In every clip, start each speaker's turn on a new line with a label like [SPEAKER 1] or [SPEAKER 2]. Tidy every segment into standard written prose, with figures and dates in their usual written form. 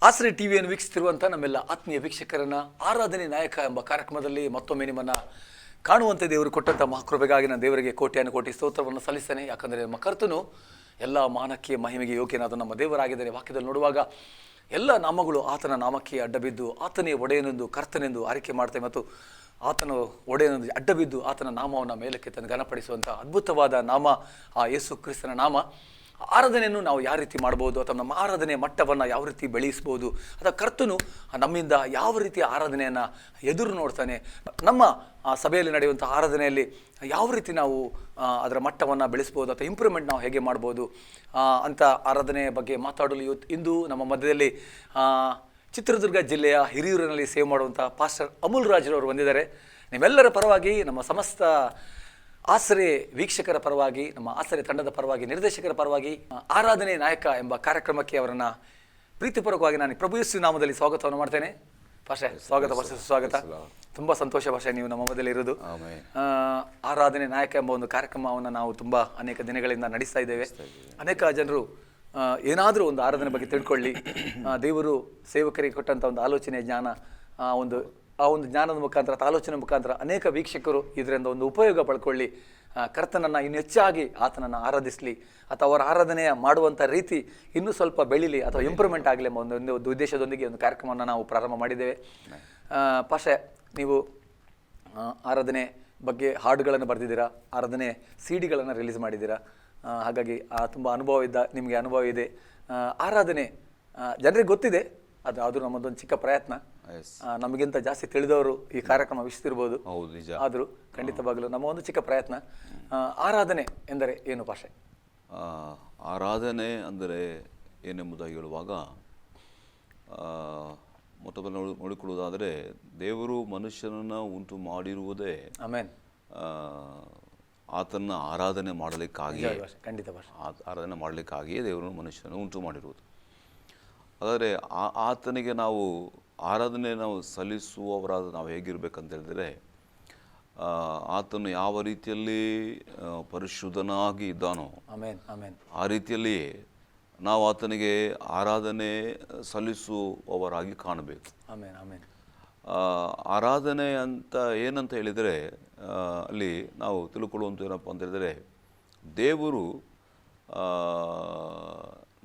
[SPEAKER 1] ಆಸರೆ ಟಿವಿಯನ್ನು ವೀಕ್ಷಿಸುತ್ತಿರುವಂಥ ನಮ್ಮೆಲ್ಲ ಆತ್ಮೀಯ ವೀಕ್ಷಕರನ್ನ ಆರಾಧನೆ ನಾಯಕ ಎಂಬ ಕಾರ್ಯಕ್ರಮದಲ್ಲಿ ಮತ್ತೊಮ್ಮೆ ನಿಮ್ಮನ್ನು ಕಾಣುವಂತೆ ದೇವರು ಕೊಟ್ಟಂಥ ಮಹಾಕೃಪೆಗಾಗಿ ನಾನು ದೇವರಿಗೆ ಕೋಟಿ ಸ್ತೋತ್ರವನ್ನು ಸಲ್ಲಿಸ್ತೇನೆ. ಯಾಕಂದರೆ ನಮ್ಮ ಕರ್ತನು ಎಲ್ಲ ಮಾನಕ್ಕೆ ಮಹಿಮೆಗೆ ಯೋಗ್ಯನಾದ ನಮ್ಮ ದೇವರಾಗಿದ್ದಾರೆ. ವಾಕ್ಯದಲ್ಲಿ ನೋಡುವಾಗ ಎಲ್ಲ ನಾಮಗಳು ಆತನ ನಾಮಕ್ಕೆ ಅಡ್ಡಬಿದ್ದು ಆತನೇ ಒಡೆಯನೆಂದು ಕರ್ತನೆಂದು ಆರಿಕೆ ಮಾಡ್ತೇವೆ ಮತ್ತು ಆತನ ಒಡೆಯನೆಂದು ಅಡ್ಡಬಿದ್ದು ಆತನ ನಾಮವನ್ನು ಮೇಲಕ್ಕೆ ತಂದು ಘನಪಡಿಸುವಂಥ ಅದ್ಭುತವಾದ ನಾಮ ಆ ಯೇಸು ಕ್ರಿಸ್ತನ ನಾಮ. ಆರಾಧನೆಯನ್ನು ನಾವು ಯಾವ ರೀತಿ ಮಾಡ್ಬೋದು ಅಥವಾ ನಮ್ಮ ಆರಾಧನೆ ಮಟ್ಟವನ್ನು ಯಾವ ರೀತಿ ಬೆಳೆಸ್ಬೋದು ಅಥವಾ ಕರ್ತನು ನಮ್ಮಿಂದ ಯಾವ ರೀತಿ ಆರಾಧನೆಯನ್ನು ಎದುರು ನೋಡ್ತಾನೆ, ನಮ್ಮ ಸಭೆಯಲ್ಲಿ ನಡೆಯುವಂಥ ಆರಾಧನೆಯಲ್ಲಿ ಯಾವ ರೀತಿ ನಾವು ಅದರ ಮಟ್ಟವನ್ನು ಬೆಳೆಸ್ಬೋದು ಅಥವಾ ಇಂಪ್ರೂವ್ಮೆಂಟ್ ನಾವು ಹೇಗೆ ಮಾಡ್ಬೋದು ಅಂತ ಆರಾಧನೆಯ ಬಗ್ಗೆ ಮಾತಾಡಲು ಇಂದು ನಮ್ಮ ಮಧ್ಯದಲ್ಲಿ ಚಿತ್ರದುರ್ಗ ಜಿಲ್ಲೆಯ ಹಿರಿಯೂರಿನಲ್ಲಿ ಸೇವೆ ಮಾಡುವಂಥ ಪಾಸ್ಟರ್ ಅಮೂಲ್ ರಾಜ್ರವರು ಬಂದಿದ್ದಾರೆ. ನಿಮ್ಮೆಲ್ಲರ ಪರವಾಗಿ, ನಮ್ಮ ಸಮಸ್ತ ಆಸರೆ ವೀಕ್ಷಕರ ಪರವಾಗಿ, ನಮ್ಮ ಆಸರೆ ತಂಡದ ಪರವಾಗಿ, ನಿರ್ದೇಶಕರ ಪರವಾಗಿ ಆರಾಧನೆ ನಾಯಕ ಎಂಬ ಕಾರ್ಯಕ್ರಮಕ್ಕೆ ಅವರನ್ನು ಪ್ರೀತಿಪೂರ್ವಕವಾಗಿ ನಾನು ಪ್ರಭು ಯೇಸು ನಾಮದಲ್ಲಿ ಸ್ವಾಗತವನ್ನು ಮಾಡ್ತೇನೆ. ಭಾಷೆ ಸ್ವಾಗತ, ಭಾಷೆ ಸುಸ್ವಾಗತ. ತುಂಬ ಸಂತೋಷ ಭಾಷೆ ನೀವು ನಮ್ಮ ಮಧ್ಯದಲ್ಲಿ ಇರೋದು. ಆರಾಧನೆ ನಾಯಕ ಎಂಬ ಒಂದು ಕಾರ್ಯಕ್ರಮವನ್ನು ನಾವು ತುಂಬ ಅನೇಕ ದಿನಗಳಿಂದ ನಡೆಸ್ತಾ ಇದ್ದೇವೆ. ಅನೇಕ ಜನರು ಏನಾದರೂ ಒಂದು ಆರಾಧನೆ ಬಗ್ಗೆ ತಿಳ್ಕೊಳ್ಳಿ, ದೇವರು ಸೇವಕರಿಗೆ ಕೊಟ್ಟಂಥ ಒಂದು ಆಲೋಚನೆ ಜ್ಞಾನ, ಆ ಒಂದು ಜ್ಞಾನದ ಮುಖಾಂತರ, ಆಲೋಚನೆ ಮುಖಾಂತರ ಅನೇಕ ವೀಕ್ಷಕರು ಇದರಿಂದ ಒಂದು ಉಪಯೋಗ ಪಡ್ಕೊಳ್ಳಿ, ಕರ್ತನನ್ನು ಇನ್ನು ಹೆಚ್ಚಾಗಿ ಆತನನ್ನು ಆರಾಧಿಸಲಿ ಅಥವಾ ಅವರ ಆರಾಧನೆಯ ಮಾಡುವಂಥ ರೀತಿ ಇನ್ನೂ ಸ್ವಲ್ಪ ಬೆಳೀಲಿ ಅಥವಾ ಇಂಪ್ರೂವ್ಮೆಂಟ್ ಆಗಲಿ ಎಂಬ ಒಂದು ಉದ್ದೇಶದೊಂದಿಗೆ ಒಂದು ಕಾರ್ಯಕ್ರಮವನ್ನು ನಾವು ಪ್ರಾರಂಭ ಮಾಡಿದ್ದೇವೆ. ಪಾಷೆ, ನೀವು ಆರಾಧನೆ ಬಗ್ಗೆ ಹಾಡುಗಳನ್ನು ಬರೆದಿದ್ದೀರಾ, ಆರಾಧನೆ CD ಗಳನ್ನು ರಿಲೀಸ್ ಮಾಡಿದ್ದೀರಾ. ಹಾಗಾಗಿ ತುಂಬ ನಿಮಗೆ ಅನುಭವ ಇದೆ. ಆರಾಧನೆ ಜನರಿಗೆ ಗೊತ್ತಿದೆ, ಅದು ನಮ್ಮದೊಂದು ಚಿಕ್ಕ ಪ್ರಯತ್ನ. ನಮಗಿಂತ ಜಾಸ್ತಿ ತಿಳಿದವರು ಈ ಕಾರ್ಯಕ್ರಮ ವೀಕ್ಷಿಸಿರ್ಬೋದು, ಆದರೂ ಖಂಡಿತವಾಗಲೂ ನಮ್ಮ ಒಂದು ಚಿಕ್ಕ ಪ್ರಯತ್ನ. ಆರಾಧನೆ ಎಂದರೆ ಏನು ಭಾಷೆ?
[SPEAKER 2] ಆರಾಧನೆ ಅಂದರೆ ಏನೆಂಬುದಾಗಿ ಹೇಳುವಾಗ ಮೊದಲು ನೋಡಿಕೊಳ್ಳುವುದಾದರೆ, ದೇವರು ಮನುಷ್ಯನನ್ನು ಉಂಟು ಮಾಡಿರುವುದೇ
[SPEAKER 1] ಆಮೇನ್
[SPEAKER 2] ಆತನ ಆರಾಧನೆ ಮಾಡಲಿಕ್ಕಾಗಿಯೇ,
[SPEAKER 1] ಖಂಡಿತ ಭಾಷೆ,
[SPEAKER 2] ಆರಾಧನೆ ಮಾಡಲಿಕ್ಕಾಗಿಯೇ ದೇವರು ಮನುಷ್ಯನನ್ನು ಉಂಟು ಮಾಡಿರುವುದು. ಹಾಗಾದರೆ ಆತನಿಗೆ ನಾವು ಆರಾಧನೆ ಸಲ್ಲಿಸುವವರಾದ ನಾವು ಹೇಗಿರಬೇಕಂತ ಹೇಳಿದರೆ, ಆತನು ಯಾವ ರೀತಿಯಲ್ಲಿ ಪರಿಶುದ್ಧನಾಗಿ ಇದ್ದಾನೋ ಆ ರೀತಿಯಲ್ಲಿ ನಾವು ಆತನಿಗೆ ಆರಾಧನೆ ಸಲ್ಲಿಸುವವರಾಗಿ ಕಾಣಬೇಕು. ಆರಾಧನೆ ಅಂತ ಏನಂತ ಹೇಳಿದರೆ, ಅಲ್ಲಿ ನಾವು ತಿಳ್ಕೊಳ್ಳುವಂಥ ಏನಪ್ಪ ಅಂತ ಹೇಳಿದರೆ, ದೇವರು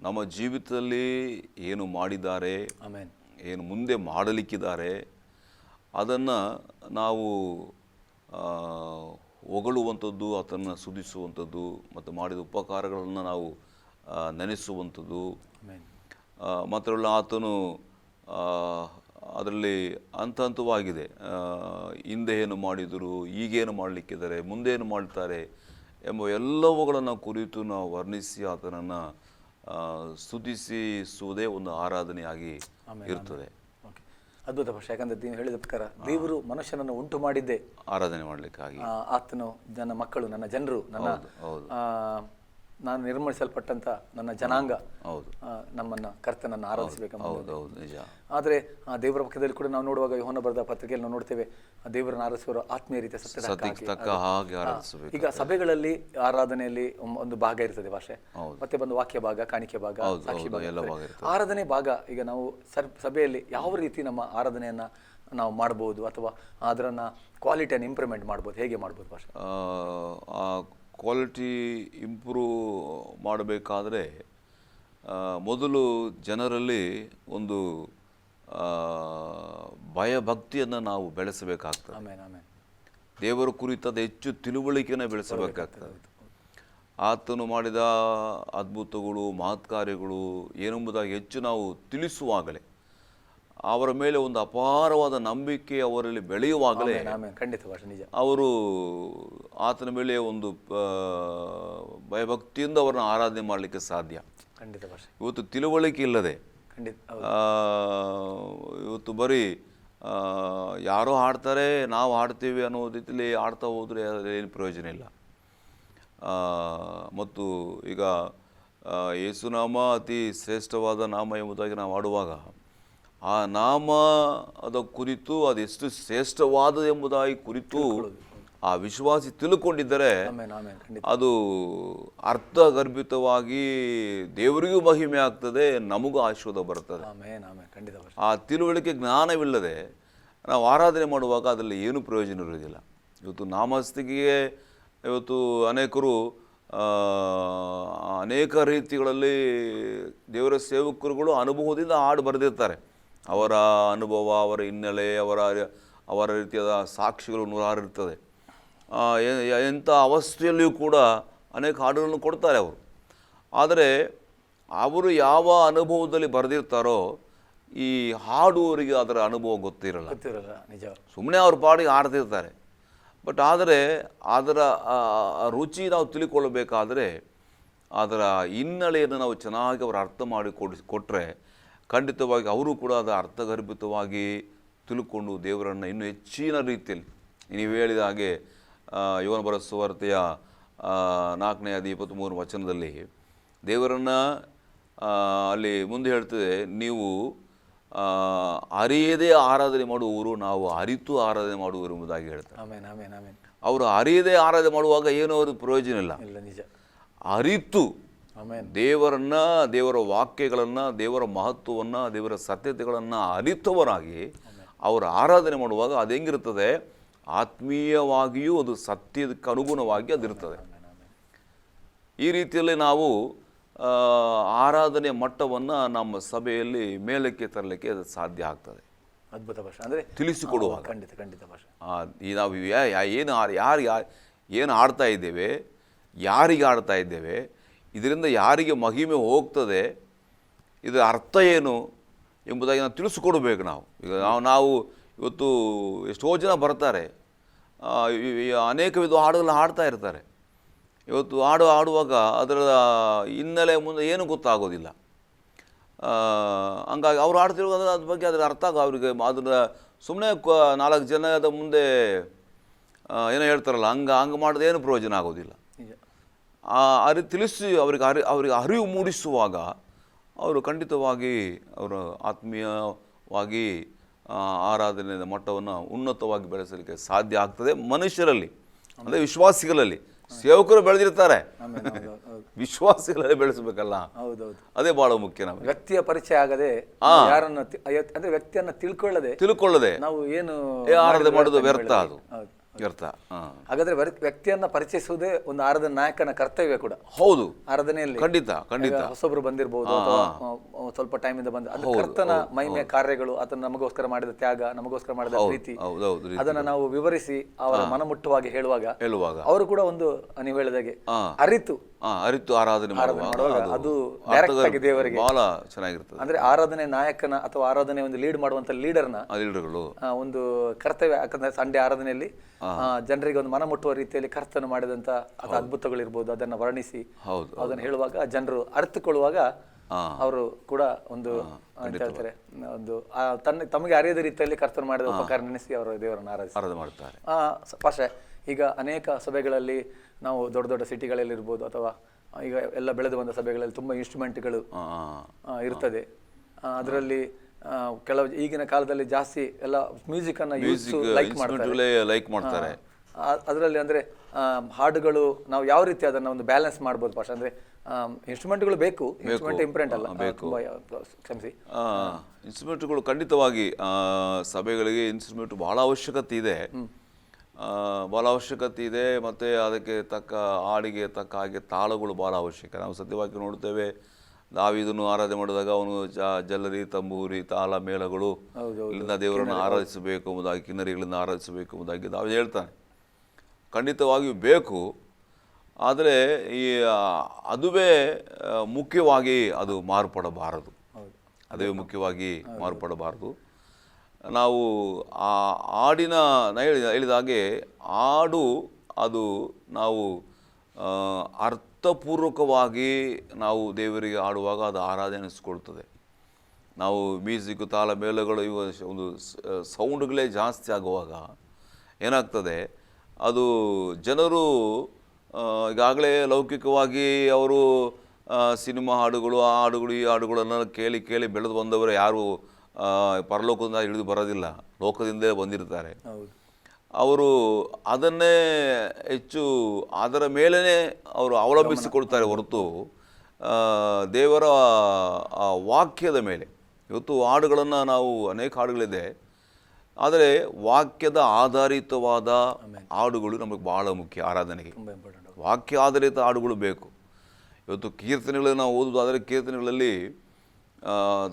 [SPEAKER 2] ನಮ್ಮ ಜೀವಿತದಲ್ಲಿ ಏನು ಮಾಡಿದ್ದಾರೆ, ಏನು ಮುಂದೆ ಮಾಡಲಿಕ್ಕಿದ್ದಾರೆ, ಅದನ್ನು ನಾವು ಹೊಗಳುವಂಥದ್ದು, ಆತನ್ನು ಸ್ತುತಿಸುವಂಥದ್ದು ಮತ್ತು ಮಾಡಿದ ಉಪಕಾರಗಳನ್ನು ನಾವು ನೆನೆಸುವಂಥದ್ದು. ಮಾತ್ರವಲ್ಲ, ಆತನು ಅದರಲ್ಲಿ ಹಂತವಾಗಿದೆ. ಹಿಂದೆ ಏನು ಮಾಡಿದರು, ಈಗೇನು ಮಾಡಲಿಕ್ಕಿದ್ದಾರೆ, ಮುಂದೆ ಏನು ಮಾಡ್ತಾರೆ ಎಂಬ ಎಲ್ಲವುಗಳನ್ನು ಕುರಿತು ನಾವು ವರ್ಣಿಸಿ ಆತನನ್ನು ಸ್ತುತಿಸುವುದೇ ಒಂದು ಆರಾಧನೆಯಾಗಿ ಇರ್ತದೆ.
[SPEAKER 1] ಅದ್ಭುತ ಭಾಷೆ. ಯಾಕಂದ್ರೆ ನೀವು ಹೇಳಿದ ಪ್ರಕಾರ ದೇವರು ಮನುಷ್ಯನನ್ನು ಉಂಟು ಮಾಡಿದ್ದೆ
[SPEAKER 2] ಆರಾಧನೆ ಮಾಡಲಿಕ್ಕಾಗಿ.
[SPEAKER 1] ಆತನು ನನ್ನ ಮಕ್ಕಳು, ನನ್ನ ಜನರು, ನಾನು ನಿರ್ಮಿಸಲ್ಪಟ್ಟಂತ ನನ್ನ ಜನಾಂಗ ನಮ್ಮನ್ನ ಕರ್ತನನ್ನು ಆರಾಧಿಸಬೇಕೆಂಬುದು
[SPEAKER 2] ನಿಜ.
[SPEAKER 1] ಆದರೆ ದೇವರ ಪಕ್ಷದಲ್ಲಿ ಕೂಡ ನಾವು ನೋಡುವಾಗ ಯೋಹನ ಬರೆದ ಪತ್ರಿಕೆಯಲ್ಲಿ ನಾವು ನೋಡ್ತೇವೆ, ದೇವರನ್ನು ಆರಾಧಿಸುವ ಆತ್ಮೀಯ ರೀತಿಯ ಸತ್ಯ. ಈಗ ಸಭೆಗಳಲ್ಲಿ ಆರಾಧನೆಯಲ್ಲಿ ಒಂದು ಭಾಗ ಇರ್ತದೆ ಭಾಷೆ, ಮತ್ತೆ ಬಂದು ವಾಕ್ಯ ಭಾಗ, ಕಾಣಿಕೆ ಭಾಗ, ಸಾಕ್ಷಿ ಭಾಗ, ಆರಾಧನೆ ಭಾಗ. ಈಗ ನಾವು ಸಭೆಯಲ್ಲಿ ಯಾವ ರೀತಿ ನಮ್ಮ ಆರಾಧನೆಯನ್ನ ನಾವು ಮಾಡ್ಬೋದು ಅಥವಾ ಅದರನ್ನ ಕ್ವಾಲಿಟಿಯನ್ನು ಇಂಪ್ರೂವ್ಮೆಂಟ್ ಮಾಡ್ಬೋದು, ಹೇಗೆ ಮಾಡ್ಬೋದು ಭಾಷೆ?
[SPEAKER 2] ಕ್ವಾಲಿಟಿ ಇಂಪ್ರೂವ್ ಮಾಡಬೇಕಾದ್ರೆ ಮೊದಲು ಜನರಲ್ಲಿ ಒಂದು ಭಯಭಕ್ತಿಯನ್ನು ನಾವು ಬೆಳೆಸಬೇಕಾಗ್ತದೆ. ದೇವರ ಕುರಿತಾದ ಹೆಚ್ಚು ತಿಳುವಳಿಕೆಯನ್ನು ಬೆಳೆಸಬೇಕಾಗ್ತದೆ. ಆತನು ಮಾಡಿದ ಅದ್ಭುತಗಳು, ಮಹತ್ಕಾರ್ಯಗಳು ಏನೆಂಬುದಾಗಿ ಹೆಚ್ಚು ನಾವು ತಿಳಿಸುವಾಗಲೇ, ಅವರ ಮೇಲೆ ಒಂದು ಅಪಾರವಾದ ನಂಬಿಕೆ ಅವರಲ್ಲಿ ಬೆಳೆಯುವಾಗಲೇ ಅವರು ಆತನ ಮೇಲೆ ಒಂದು ಭಯಭಕ್ತಿಯಿಂದ ಅವರನ್ನು ಆರಾಧನೆ ಮಾಡಲಿಕ್ಕೆ ಸಾಧ್ಯ. ಇವತ್ತು ತಿಳುವಳಿಕೆ ಇಲ್ಲದೆ, ಇವತ್ತು ಬರೀ ಯಾರೋ ಹಾಡ್ತಾರೆ ನಾವು ಹಾಡ್ತೀವಿ ಅನ್ನೋ ರೀತಿಯಲ್ಲಿ ಆಡ್ತಾ ಹೋದರೆ ಏನು ಪ್ರಯೋಜನ ಇಲ್ಲ. ಮತ್ತು ಈಗ ಯೇಸುನಾಮ ಅತಿ ಶ್ರೇಷ್ಠವಾದ ನಾಮ ಎಂಬುದಾಗಿ ನಾವು ಆಡುವಾಗ, ಆ ನಾಮ ಅದ ಕುರಿತು ಅದೆಷ್ಟು ಶ್ರೇಷ್ಠವಾದ ಎಂಬುದಾಗಿ ಕುರಿತು ಆ ವಿಶ್ವಾಸಿ ತಿಳ್ಕೊಂಡಿದ್ದರೆ
[SPEAKER 1] ಆಮೆನ್ ಆಮೆನ್ ಖಂಡಿತ
[SPEAKER 2] ಅದು ಅರ್ಥಗರ್ಭಿತವಾಗಿ ದೇವರಿಗೂ ಮಹಿಮೆ ಆಗ್ತದೆ, ನಮಗೂ ಆಶೀರ್ವಾದ ಬರ್ತದೆ.
[SPEAKER 1] ಆಮೆನ್ ಆಮೆನ್ ಖಂಡಿತ ಪಾಸ್ಟರ್.
[SPEAKER 2] ಆ ತಿಳುವಳಿಕೆ ಜ್ಞಾನವಿಲ್ಲದೆ ನಾವು ಆರಾಧನೆ ಮಾಡುವಾಗ ಅದರಲ್ಲಿ ಏನು ಪ್ರಯೋಜನ ಇರುವುದಿಲ್ಲ. ಇವತ್ತು ನಾಮಸ್ತಿಗೆ ಇವತ್ತು ಅನೇಕರು ಅನೇಕ ರೀತಿಗಳಲ್ಲಿ ದೇವರ ಸೇವಕರುಗಳು ಅನುಭವದಿಂದ ಹಾಡು ಬರೆದಿರ್ತಾರೆ. ಅವರ ಅನುಭವ, ಅವರ ಹಿನ್ನೆಲೆ, ಅವರ ರೀತಿಯಾದ ಸಾಕ್ಷಿಗಳು ನೂರಾರು ಇರ್ತದೆ. ಎಂಥ ಅವಸ್ಥೆಯಲ್ಲಿಯೂ ಕೂಡ ಅನೇಕ ಹಾಡುಗಳನ್ನು ಕೊಡ್ತಾರೆ ಅವರು. ಆದರೆ ಅವರು ಯಾವ ಅನುಭವದಲ್ಲಿ ಬರೆದಿರ್ತಾರೋ ಈ ಹಾಡುವವರಿಗೆ ಅದರ ಅನುಭವ ಗೊತ್ತಿರಲ್ಲ,
[SPEAKER 1] ನಿಜ.
[SPEAKER 2] ಸುಮ್ಮನೆ ಅವ್ರ ಪಾಡಿಗೆ ಹಾಡ್ತಿರ್ತಾರೆ. ಬಟ್ ಆದರೆ ಅದರ ರುಚಿ ನಾವು ತಿಳ್ಕೊಳ್ಬೇಕಾದ್ರೆ ಅದರ ಹಿನ್ನೆಲೆಯನ್ನು ನಾವು ಚೆನ್ನಾಗಿ ಅವರು ಅರ್ಥ ಮಾಡಿ ಕೊಟ್ಟರೆ ಖಂಡಿತವಾಗಿ ಅವರು ಕೂಡ ಅದರ ಅರ್ಥಗರ್ಭಿತವಾಗಿ ತಿಳ್ಕೊಂಡು ದೇವರನ್ನು ಇನ್ನೂ ಹೆಚ್ಚಿನ ರೀತಿಯಲ್ಲಿ ನೀವು ಹೇಳಿದ ಹಾಗೆ ಯೋಹನ ಬರೆದ ಸುವಾರ್ತೆಯ 4ನೇ ಅಧ್ಯಾಯ 23 ವಚನದಲ್ಲಿ ದೇವರನ್ನು ಅಲ್ಲಿ ಮುಂದೆ ಹೇಳ್ತದೆ, ನೀವು ಅರಿಯದೇ ಆರಾಧನೆ ಮಾಡುವವರು, ನಾವು ಅರಿತು ಆರಾಧನೆ ಮಾಡುವರು ಎಂಬುದಾಗಿ ಹೇಳ್ತಾರೆ.
[SPEAKER 1] Amen amen amen.
[SPEAKER 2] ಅವರು ಅರಿಯದೇ ಆರಾಧನೆ ಮಾಡುವಾಗ ಏನೋ ಅವ್ರ ಪ್ರಯೋಜನ ಇಲ್ಲ.
[SPEAKER 1] ನಿಜ.
[SPEAKER 2] ಅರಿತು
[SPEAKER 1] ಆಮೆನ್
[SPEAKER 2] ದೇವರನ್ನ, ದೇವರ ವಾಕ್ಯಗಳನ್ನು, ದೇವರ ಮಹತ್ವವನ್ನು, ದೇವರ ಸತ್ಯತೆಗಳನ್ನು ಅರಿತವರಾಗಿ ಅವರ ಆರಾಧನೆ ಮಾಡುವಾಗ ಅದು ಹೆಂಗಿರ್ತದೆ, ಆತ್ಮೀಯವಾಗಿಯೂ ಅದು ಸತ್ಯಕ್ಕೆ ಅನುಗುಣವಾಗಿ ಅದಿರ್ತದೆ. ಈ ರೀತಿಯಲ್ಲಿ ನಾವು ಆರಾಧನೆಯ ಮಟ್ಟವನ್ನು ನಮ್ಮ ಸಭೆಯಲ್ಲಿ ಮೇಲಕ್ಕೆ ತರಲಿಕ್ಕೆ ಅದು ಸಾಧ್ಯ ಆಗ್ತದೆ.
[SPEAKER 1] ಅದ್ಭುತ ಭಾಷೆ ಅಂದರೆ
[SPEAKER 2] ತಿಳಿಸಿಕೊಡುವಾಗ
[SPEAKER 1] ಖಂಡಿತ ಖಂಡಿತ ಭಾಷೆ.
[SPEAKER 2] ಈ ನಾವು ಏನು ಆಡ್ತಾ ಇದ್ದೇವೆ, ಯಾರಿಗೆ ಆಡ್ತಾ ಇದ್ದೇವೆ, ಇದರಿಂದ ಯಾರಿಗೆ ಮಹಿಮೆ ಹೋಗ್ತದೆ, ಇದರ ಅರ್ಥ ಏನು ಎಂಬುದಾಗಿ ನಾವು ತಿಳಿಸ್ಕೊಡ್ಬೇಕು. ಈಗ ನಾವು ಇವತ್ತು ಎಷ್ಟೋ ಜನ ಬರ್ತಾರೆ, ಅನೇಕ ವಿಧ ಹಾಡುಗಳನ್ನ ಹಾಡ್ತಾ ಇರ್ತಾರೆ. ಇವತ್ತು ಆಡುವಾಗ ಅದರ ಹಿನ್ನೆಲೆ ಮುಂದೆ ಏನೂ ಗೊತ್ತಾಗೋದಿಲ್ಲ. ಹಂಗಾಗಿ ಅವ್ರು ಆಡ್ತಿರುವಾಗ ಅದ್ರ ಬಗ್ಗೆ ಅದರ ಅರ್ಥ ಅವರಿಗೆ ಅದರ ಸುಮ್ಮನೆ 4 ಜನದ ಮುಂದೆ ಏನೋ ಹೇಳ್ತಾರಲ್ಲ, ಹಂಗೆ ಮಾಡಿದ್ರೆ ಏನು ಪ್ರಯೋಜನ ಆಗೋದಿಲ್ಲ. ತಿಳಿಸಿ ಅವ್ರಿಗೆ ಅರಿವು ಮೂಡಿಸುವಾಗ ಅವರು ಖಂಡಿತವಾಗಿ ಅವರು ಆತ್ಮೀಯವಾಗಿ ಆರಾಧನೆಯ ಮಟ್ಟವನ್ನು ಉನ್ನತವಾಗಿ ಬೆಳೆಸಲಿಕ್ಕೆ ಸಾಧ್ಯ ಆಗ್ತದೆ. ಮನುಷ್ಯರಲ್ಲಿ ಅಂದರೆ ವಿಶ್ವಾಸಿಗಳಲ್ಲಿ, ಸೇವಕರು ಬೆಳೆದಿರ್ತಾರೆ, ವಿಶ್ವಾಸಿಗಳೇ ಬೆಳೆಸಬೇಕಲ್ಲ.
[SPEAKER 1] ಹೌದೌದು,
[SPEAKER 2] ಅದೇ ಬಹಳ ಮುಖ್ಯ. ನಮಗೆ
[SPEAKER 1] ವ್ಯಕ್ತಿಯ ಪರಿಚಯ ಆಗದೆ, ಯಾರನ್ನು ಅಂದ್ರೆ ವ್ಯಕ್ತಿಯನ್ನ ತಿಳ್ಕೊಳ್ಳದೆ ನಾವು ಏನು
[SPEAKER 2] ಆರಾಧನೆ ಮಾಡೋದು ವ್ಯರ್ಥ, ಅದು ವ್ಯರ್ಥ.
[SPEAKER 1] ಹಾಗಾದ್ರೆ ವ್ಯಕ್ತಿಯನ್ನ ಪರಿಚಯಿಸುವುದೇ ಒಂದು ಆರಾಧನೆ ನಾಯಕನ ಕರ್ತವ್ಯ ಕೂಡ.
[SPEAKER 2] ಹೌದು,
[SPEAKER 1] ಆರಾಧನೆಯಲ್ಲಿ
[SPEAKER 2] ಖಂಡಿತ ಖಂಡಿತ.
[SPEAKER 1] ಹೊಸೊಬ್ರು ಬಂದಿರಬಹುದು, ಸ್ವಲ್ಪ ಟೈಮ್ ಇಂದ ಬಂದ ಕರ್ತನ ಮಹಿಮೆಯ ಕಾರ್ಯಗಳು, ಆತನ ನಮಗೋಸ್ಕರ ಮಾಡಿದ ತ್ಯಾಗ, ನಮಗೋಸ್ಕರ ಮಾಡಿದ ಪ್ರೀತಿ, ಅದನ್ನ ನಾವು ವಿವರಿಸಿ ಅವರ ಮನಮುಟ್ಟವಾಗಿ ಹೇಳುವಾಗ ಅವರು ಕೂಡ ಒಂದು ನೀವು ಹೇಳಿದಾಗೆ ಅರಿತು
[SPEAKER 2] ಆರಾಧನೆ ಮಾಡುವಾಗ
[SPEAKER 1] ಅದು ಡೈರೆಕ್ಟ್ ಆಗಿ ದೇವರಿಗೆ
[SPEAKER 2] ಬಹಳ ಚೆನ್ನಾಗಿರ್ತದೆ.
[SPEAKER 1] ಅಂದ್ರೆ ಆರಾಧನೆ ನಾಯಕನ ಅಥವಾ ಆರಾಧನೆ ಒಂದು ಲೀಡ್ ಮಾಡುವಂತ ಲೀಡರ್ಗಳು ಒಂದು ಕರ್ತವ್ಯ. ಯಾಕಂದ್ರೆ ಸಂಡೆ ಆರಾಧನೆಯಲ್ಲಿ ಜನರಿಗೆ ಒಂದು ಮನ ಮುಟ್ಟುವ ರೀತಿಯಲ್ಲಿ ಕರ್ತನ ಮಾಡಿದಂತ ಅದ್ಭುತಗಳಿರ್ಬೋದು, ಅದನ್ನ ವರ್ಣಿಸಿ ಅದನ್ನ ಹೇಳುವಾಗ ಜನರು ಅರ್ಥಕೊಳ್ಳುವಾಗ ಅವರು ಕೂಡ ಒಂದು ಅಂತ ಹೇಳ್ತಾರೆ, ಒಂದು ತಮಗೆ ಅರಿಯದ ರೀತಿಯಲ್ಲಿ ಕರ್ತನ ಮಾಡಿದ ಉಪಕಾರ ನೆನೆಸಿ ಅವರು ದೇವರನ್ನು ಆರಾಧನೆ ಮಾಡ್ತಾರೆ. ಪಾಶೆ ಈಗ ಅನೇಕ ಸಭೆಗಳಲ್ಲಿ ನಾವು ದೊಡ್ಡ ದೊಡ್ಡ ಸಿಟಿಗಳಲ್ಲಿ ಇರ್ಬೋದು ಅಥವಾ ಈಗ ಎಲ್ಲ ಬೆಳೆದು ಬಂದ ಸಭೆಗಳಲ್ಲಿ ತುಂಬಾ ಇನ್ಸ್ಟ್ರೂಮೆಂಟ್ಗಳು ಇರ್ತದೆ. ಅದರಲ್ಲಿ ಕೆಲವು ಈಗಿನ ಕಾಲದಲ್ಲಿ ಜಾಸ್ತಿ ಎಲ್ಲ ಮ್ಯೂಸಿಕ್ ಅನ್ನ ಲೈಕ್ ಮಾಡ್ತಾರೆ. ಅದರಲ್ಲಿ ಅಂದ್ರೆ ಹಾಡುಗಳು ನಾವು ಯಾವ ರೀತಿ ಅದನ್ನ ಒಂದು ಬ್ಯಾಲೆನ್ಸ್ ಮಾಡ್ಬೋದು ಪಾಶ? ಅಂದ್ರೆ ಇನ್ಸ್ಟ್ರೂಮೆಂಟ್ಗಳು ಬೇಕು, ಇನ್ಸ್ಟ್ರೂಮೆಂಟ್ ಇಂಪಾರ್ಟೆಂಟ್ ಅಲ್ಲ, ಕ್ಷಮಿಸಿ,
[SPEAKER 2] ಇನ್ಸ್ಟ್ರೂಮೆಂಟ್ಗಳು ಖಂಡಿತವಾಗಿ ಸಭೆಗಳಿಗೆ ಇನ್ಸ್ಟ್ರೂಮೆಂಟ್ ಬಹಳ ಅವಶ್ಯಕತೆ ಇದೆ. ಮತ್ತು ಅದಕ್ಕೆ ತಕ್ಕ ಹಾಡಿಗೆ ತಕ್ಕ ಹಾಗೆ ತಾಳಗಳು ಭಾಳ ಅವಶ್ಯಕ. ನಾವು ಸತ್ಯವಾಗಿ ನೋಡ್ತೇವೆ, ದಾವೀದನು ಆರಾಧನೆ ಮಾಡಿದಾಗ ಅವನು ಜಲ್ಲರಿ, ತಂಬೂರಿ, ತಾಳ, ಮೇಳಗಳು ಇಲ್ಲಿಂದ ದೇವರನ್ನು ಆರಾಧಿಸಬೇಕು ಎಂಬುದಾಗಿ, ಕಿನ್ನರಿಗಳಿಂದ ಆರಾಧಿಸಬೇಕು ಎಂಬುದಾಗಿ ದಾವೀದ ಹೇಳ್ತಾನೆ. ಖಂಡಿತವಾಗಿಯೂ ಬೇಕು. ಆದರೆ ಅದುವೇ ಮುಖ್ಯವಾಗಿ ಅದು ಮಾರ್ಪಡಬಾರದು. ನಾವು ಆ ಹಾಡಿನ ಹೇಳಿದ ಹಾಗೆ ಹಾಡು ಅದು ನಾವು ಅರ್ಥಪೂರ್ವಕವಾಗಿ ನಾವು ದೇವರಿಗೆ ಹಾಡುವಾಗ ಅದು ಆರಾಧನೆ ಅನಿಸ್ಕೊಳ್ತದೆ. ನಾವು ಮ್ಯೂಸಿಕ್, ತಾಳ, ಮೇಳಗಳು ಇವ ಒಂದು ಸೌಂಡ್ಗಳೇ ಜಾಸ್ತಿ ಆಗುವಾಗ ಏನಾಗ್ತದೆ, ಅದು ಜನರು ಈಗಾಗಲೇ ಲೌಕಿಕವಾಗಿ ಅವರು ಸಿನಿಮಾ ಹಾಡುಗಳು, ಆ ಹಾಡುಗಳು, ಈ ಹಾಡುಗಳನ್ನು ಕೇಳಿ ಬೆಳೆದು ಬಂದವರು ಯಾರು ಪರಲೋಕದಿಂದ ಇಳಿದು ಬರೋದಿಲ್ಲ, ಲೋಕದಿಂದಲೇ ಬಂದಿರ್ತಾರೆ. ಅವರು ಅದನ್ನೇ ಹೆಚ್ಚು ಅದರ ಮೇಲೇ ಅವರು ಅವಲಂಬಿಸಿಕೊಳ್ತಾರೆ ಹೊರತು ದೇವರ ವಾಕ್ಯದ ಮೇಲೆ. ಇವತ್ತು ಹಾಡುಗಳನ್ನು ನಾವು ಅನೇಕ ಹಾಡುಗಳಿದೆ, ಆದರೆ ವಾಕ್ಯದ ಆಧಾರಿತವಾದ ಹಾಡುಗಳು ನಮಗೆ ಭಾಳ ಮುಖ್ಯ. ಆರಾಧನೆಗೆ ವಾಕ್ಯ ಆಧಾರಿತ ಹಾಡುಗಳು ಬೇಕು. ಇವತ್ತು ಕೀರ್ತನೆಗಳನ್ನು ನಾವು ಓದುವುದಾದರೆ ಕೀರ್ತನೆಗಳಲ್ಲಿ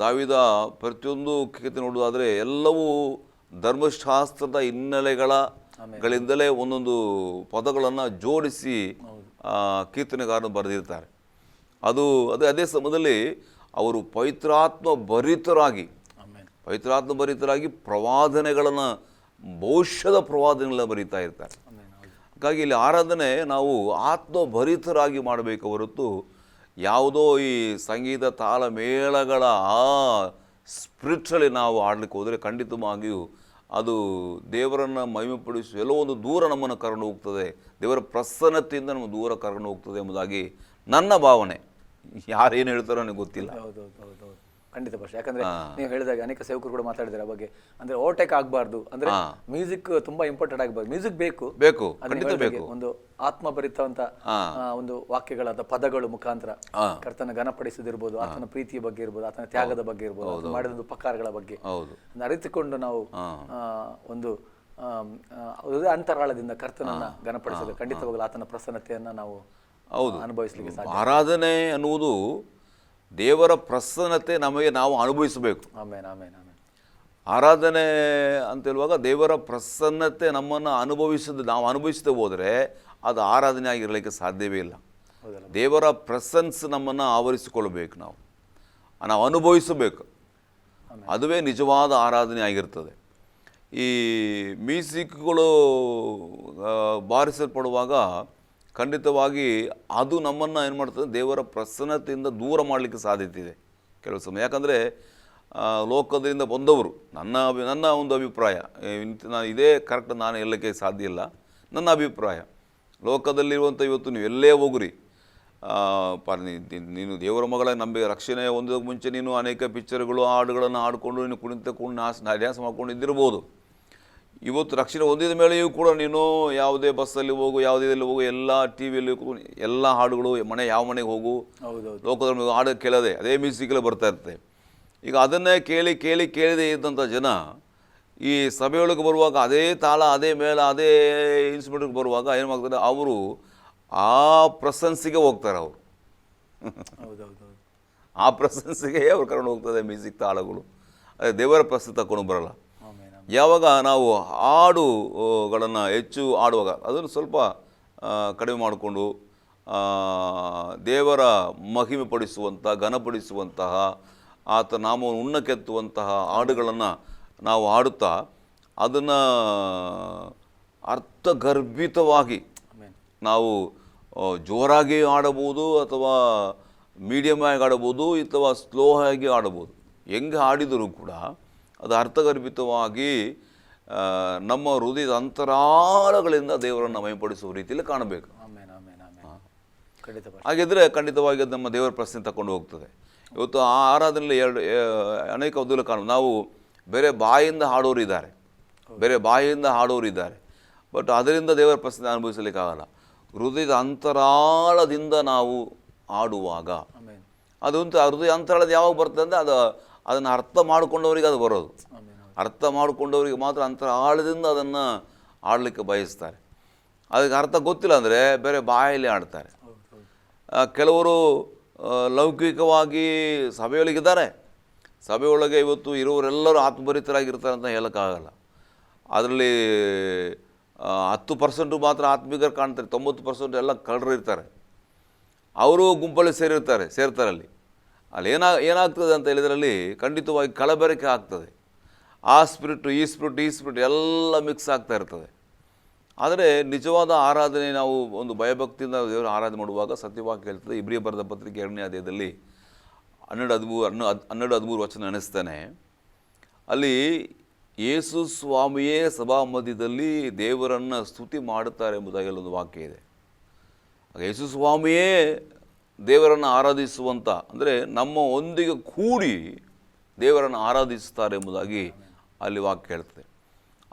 [SPEAKER 2] ದಾವೀದ ಪ್ರತಿಯೊಂದು ಕೀರ್ತನೆ ಓದುವುದಾದರೆ ಎಲ್ಲವೂ ಧರ್ಮಶಾಸ್ತ್ರದ ಹಿನ್ನೆಲೆಗಳಿಂದಲೇ ಒಂದೊಂದು ಪದಗಳನ್ನು ಜೋಡಿಸಿ ಕೀರ್ತನೆಗಾರನು ಬರೆದಿರ್ತಾರೆ. ಅದೇ ಸಮಯದಲ್ಲಿ ಅವರು ಪವಿತ್ರಾತ್ಮ ಭರಿತರಾಗಿ ಪ್ರವಾದನೆಗಳನ್ನು, ಭವಿಷ್ಯದ ಪ್ರವಾದನೆಗಳನ್ನ ಬರೀತಾ ಇರ್ತಾರೆ. ಹಾಗಾಗಿ ಇಲ್ಲಿ ಆರಾಧನೆ ನಾವು ಆತ್ಮಭರಿತರಾಗಿ ಮಾಡಬೇಕು ಹೊರತು ಯಾವುದೋ ಈ ಸಂಗೀತ ತಾಳ ಮೇಳಗಳ ಆ ಸ್ಪಿರಿಚುವಲಿ ನಾವು ಆಡಲಿಕ್ಕೆ ಹೋದರೆ ಖಂಡಿತವಾಗಿಯೂ ಅದು ದೇವರನ್ನು ಮಹಿಮೆಪಡಿಸುವ ಎಲ್ಲೋ ಒಂದು ದೂರ ನಮ್ಮನ್ನು ಕರ್ಕೊಂಡು ಹೋಗ್ತದೆ, ದೇವರ ಪ್ರಸನ್ನತೆಯಿಂದ ನಮ್ಮ ದೂರ ಕರ್ಕೊಂಡು ಹೋಗ್ತದೆ ಎಂಬುದಾಗಿ ನನ್ನ ಭಾವನೆ. ಯಾರೇನು ಹೇಳ್ತಾರೋ ನನಗೆ ಗೊತ್ತಿಲ್ಲ.
[SPEAKER 1] ಖಂಡಿತ ಭಾಷೆ. ಯಾಕಂದ್ರೆ ನೀವು ಹೇಳಿದಾಗ ಅನೇಕ ಸೇವಕರು ಕೂಡ ಮಾತಾಡಿದ್ದಾರೆ ಆ ಬಗ್ಗೆ. ಅಂದ್ರೆ ಓವರ್ಟೇಕ್ ಆಗಬಾರ್ದು, ಅಂದ್ರೆ ಮ್ಯೂಸಿಕ್ ತುಂಬಾ ಇಂಪಾರ್ಟೆಂಟ್ ಆಗಬಾರ್ದು. ಮ್ಯೂಸಿಕ್ ಬೇಕು ಒಂದು ಆತ್ಮಭರಿತವಂತ ಒಂದು ವಾಕ್ಯಗಳಾದ ಪದಗಳು ಮುಖಾಂತರ ಕರ್ತನ ಘನಪಡಿಸದಿರ್ಬೋದು, ಆತನ ಪ್ರೀತಿಯ ಬಗ್ಗೆ ಇರ್ಬೋದು, ಆತನ ತ್ಯಾಗದ ಬಗ್ಗೆ ಇರ್ಬೋದು, ಮಾಡಿದ ಉಪಕಾರಗಳ ಬಗ್ಗೆ ಅರಿತುಕೊಂಡು ನಾವು ಒಂದು ಅಂತರಾಳದಿಂದ ಕರ್ತನನ್ನ ಘನಪಡಿಸೋದು ಖಂಡಿತವಾಗಲು ಆತನ ಪ್ರಸನ್ನತೆಯನ್ನ ನಾವು ಅನುಭವಿಸಲಿಕ್ಕೆ ಸಾಧ್ಯ.
[SPEAKER 2] ಆರಾಧನೆ ಅನ್ನುವುದು ದೇವರ ಪ್ರಸನ್ನತೆ ನಮಗೆ ನಾವು ಅನುಭವಿಸಬೇಕು. ಆರಾಧನೆ ಅಂತ ಹೇಳುವಾಗ ದೇವರ ಪ್ರಸನ್ನತೆ ನಮ್ಮನ್ನು ನಾವು ಅನುಭವಿಸದೆ ಹೋದರೆ ಅದು ಆರಾಧನೆ ಆಗಿರಲಿಕ್ಕೆ ಸಾಧ್ಯವೇ ಇಲ್ಲ. ದೇವರ ಪ್ರೆಸೆನ್ಸ್ ನಮ್ಮನ್ನು ಆವರಿಸಿಕೊಳ್ಳಬೇಕು, ನಾವು ಅನುಭವಿಸಬೇಕು. ಅದುವೇ ನಿಜವಾದ ಆರಾಧನೆ ಆಗಿರ್ತದೆ. ಈ ಮ್ಯೂಸಿಕ್ಗಳು ಬಾರಿಸಲ್ಪಡುವಾಗ ಖಂಡಿತವಾಗಿ ಅದು ನಮ್ಮನ್ನು ಏನು ಮಾಡ್ತದೆ, ದೇವರ ಪ್ರಸನ್ನತೆಯಿಂದ ದೂರ ಮಾಡಲಿಕ್ಕೆ ಸಾಧ್ಯತೆ ಇದೆ ಕೆಲವು ಸಮಯ. ಯಾಕಂದರೆ ಲೋಕದಿಂದ ಬಂದವರು, ನನ್ನ ಒಂದು ಅಭಿಪ್ರಾಯ, ಇದೇ ಕರೆಕ್ಟ್ ನಾನು ಹೇಳಲಿಕ್ಕೆ ಸಾಧ್ಯ ಇಲ್ಲ, ನನ್ನ ಅಭಿಪ್ರಾಯ. ಲೋಕದಲ್ಲಿರುವಂಥ ಇವತ್ತು ನೀವು ಎಲ್ಲೇ ಹೋಗ್ರಿ, ನೀನು ದೇವರ ಮಗಳ ನಂಬಿ ರಕ್ಷಣೆ ಹೊಂದೋದಕ್ಕೆ ಮುಂಚೆ ನೀನು ಅನೇಕ ಪಿಕ್ಚರ್ಗಳು ಹಾಡುಗಳನ್ನು ಹಾಡಿಕೊಂಡು ನೀನು ಕುಣಿತಕೊಂಡು ಡ್ಯಾನ್ಸ್ ಮಾಡ್ಕೊಂಡು ಇದ್ದಿರ್ಬೋದು. ಇವತ್ತು ರಕ್ಷಣೆ ಹೊಂದಿದ ಮೇಲೆಯೂ ಕೂಡ ನೀನು ಯಾವುದೇ ಬಸ್ಸಲ್ಲಿ ಹೋಗು, ಯಾವುದೇ ಹೋಗು, ಎಲ್ಲ ಟಿ ವಿಯಲ್ಲಿ ಎಲ್ಲ ಹಾಡುಗಳು, ಯಾವ ಮನೆಗೆ ಹೋಗು, ಲೋಕದ ಹಾಡು ಕೇಳದೆ ಅದೇ ಮ್ಯೂಸಿಕಲ್ಲಿ ಬರ್ತಾ ಇರ್ತದೆ. ಈಗ ಅದನ್ನೇ ಕೇಳದೇ ಇದ್ದಂಥ ಜನ ಈ ಸಭೆಯೊಳಗೆ ಬರುವಾಗ ಅದೇ ತಾಳ, ಅದೇ ಮೇಳ, ಅದೇ ಇನ್ಸ್ಟ್ರೂಮೆಂಟ್ಗೆ ಬರುವಾಗ ಏನು ಮಾಡ್ತಾರೆ, ಅವರು ಆ ಪ್ರಸನ್ಸಿಗೆ ಹೋಗ್ತಾರೆ. ಅವರು ಆ ಪ್ರಸನ್ಸಿಗೆ ಅವ್ರು ಕರ್ಕೊಂಡು ಹೋಗ್ತದೆ ಮ್ಯೂಸಿಕ್ ತಾಳಗಳು. ಅದೇ ದೇವರ ಪ್ರಸನ್ನ ತಗೊಂಡು ಬರಲ್ಲ. ಯಾವಾಗ ನಾವು ಹಾಡುಗಳನ್ನು ಹೆಚ್ಚು ಆಡುವಾಗ ಅದನ್ನು ಸ್ವಲ್ಪ ಕಡಿಮೆ ಮಾಡಿಕೊಂಡು ದೇವರ ಮಹಿಮೆ ಪಡಿಸುವಂಥ, ಘನಪಡಿಸುವಂತಹ, ಆತ ನಾಮವನ್ನು ಉಣ್ಣಕ್ಕೆತ್ತುವಂತಹ ಹಾಡುಗಳನ್ನು ನಾವು ಹಾಡುತ್ತಾ ಅದನ್ನು ಅರ್ಥಗರ್ಭಿತವಾಗಿ ನಾವು ಜೋರಾಗಿ ಆಡಬಹುದು, ಅಥವಾ ಮೀಡಿಯಮ್ ಆಗಿ ಆಡಬಹುದು, ಅಥವಾ ಸ್ಲೋ ಆಗಿ ಆಡಬಹುದು. ಹೆಂಗೆ ಆಡಿದರೂ ಕೂಡ ಅದು ಅರ್ಥಗರ್ಭಿತವಾಗಿ ನಮ್ಮ ಹೃದಯದ ಅಂತರಾಳಗಳಿಂದ ದೇವರನ್ನು ಮಹಿಮೆಪಡಿಸುವ ರೀತಿಯಲ್ಲಿ ಕಾಣಬೇಕು. ಹಾಗಿದ್ರೆ ಖಂಡಿತವಾಗಿ ಅದು ನಮ್ಮ ದೇವರ ಪ್ರಶ್ನೆ ತಗೊಂಡು ಹೋಗ್ತದೆ. ಇವತ್ತು ಆ ಆರಾಧನೆಯಲ್ಲಿ ಅನೇಕ ಉದ್ಯೋಗ ಕಾಣ, ನಾವು ಬೇರೆ ಬಾಯಿಂದ ಹಾಡೋರಿದ್ದಾರೆ, ಬಟ್ ಅದರಿಂದ ದೇವರ ಪ್ರಶ್ನೆ ಅನುಭವಿಸಲಿಕ್ಕಾಗಲ್ಲ. ಹೃದಯದ ಅಂತರಾಳದಿಂದ ನಾವು ಆಡುವಾಗ ಅದಂತೂ ಹೃದಯ ಅಂತರಾಳದ ಯಾವಾಗ ಬರ್ತದೆ ಅಂದರೆ ಅದನ್ನು ಅರ್ಥ ಮಾಡಿಕೊಂಡವರಿಗೆ ಅದು ಬರೋದು. ಅರ್ಥ ಮಾಡಿಕೊಂಡವರಿಗೆ ಮಾತ್ರ ಅಂತರಾಳದಿಂದ ಅದನ್ನು ಆಡಲಿಕ್ಕೆ ಬಯಸ್ತಾರೆ. ಅದಕ್ಕೆ ಅರ್ಥ ಗೊತ್ತಿಲ್ಲ ಅಂದರೆ ಬೇರೆ ಬಾಯಲ್ಲಿ ಆಡ್ತಾರೆ. ಕೆಲವರು ಲೌಕಿಕವಾಗಿ ಸಭೆಯೊಳಗಿದ್ದಾರೆ, ಸಭೆಯೊಳಗೆ ಇವತ್ತು ಇರೋರೆಲ್ಲರೂ ಆತ್ಮಭರಿತರಾಗಿರ್ತಾರೆ ಅಂತ ಹೇಳೋಕ್ಕಾಗಲ್ಲ. ಅದರಲ್ಲಿ 10% ಮಾತ್ರ ಆತ್ಮಿಕರು ಕಾಣ್ತಾರೆ, 90% ಎಲ್ಲ ಕಳ್ಳರು ಇರ್ತಾರೆ. ಅವರು ಗುಂಪಲ್ಲಿ ಸೇರ್ತಾರೆ ಅಲ್ಲಿ ಏನಾಗ್ತದೆ ಅಂತ ಹೇಳಿದ್ರಲ್ಲಿ ಖಂಡಿತವಾಗಿ ಕಲಬೆರಕೆ ಆಗ್ತದೆ. ಆ ಸ್ಪಿರಿಟು ಈ ಸ್ಪಿರಿಟ್ ಎಲ್ಲ ಮಿಕ್ಸ್ ಆಗ್ತಾ ಇರ್ತದೆ. ಆದರೆ ನಿಜವಾದ ಆರಾಧನೆ ನಾವು ಒಂದು ಭಯಭಕ್ತಿಯಿಂದ ದೇವರ ಆರಾಧನೆ ಮಾಡುವಾಗ ಸತ್ಯವಾಗಿ ಹೇಳ್ತದೆ. ಇಬ್ರಿಯ ಬರೆದ ಪತ್ರಿಕೆ 2ನೇ ಅಧ್ಯಾಯದಲ್ಲಿ 12-13 ವಚನ ನೆನೆಸ್ತಾನೆ. ಅಲ್ಲಿ ಯೇಸು ಸ್ವಾಮಿಯೇ ಸಭಾಮಧ್ಯದಲ್ಲಿ ದೇವರನ್ನು ಸ್ತುತಿ ಮಾಡುತ್ತಾರೆ ಎಂಬುದಾಗಿ ಒಂದು ವಾಕ್ಯ ಇದೆ. ಯೇಸು ಸ್ವಾಮಿಯೇ ದೇವರನ್ನು ಆರಾಧಿಸುವಂಥ, ಅಂದರೆ ನಮ್ಮ ಒಂದಿಗೆ ಕೂಡಿ ದೇವರನ್ನು ಆರಾಧಿಸುತ್ತಾರೆ ಎಂಬುದಾಗಿ ಅಲ್ಲಿ ವಾಕ್ಯ ಹೇಳ್ತದೆ.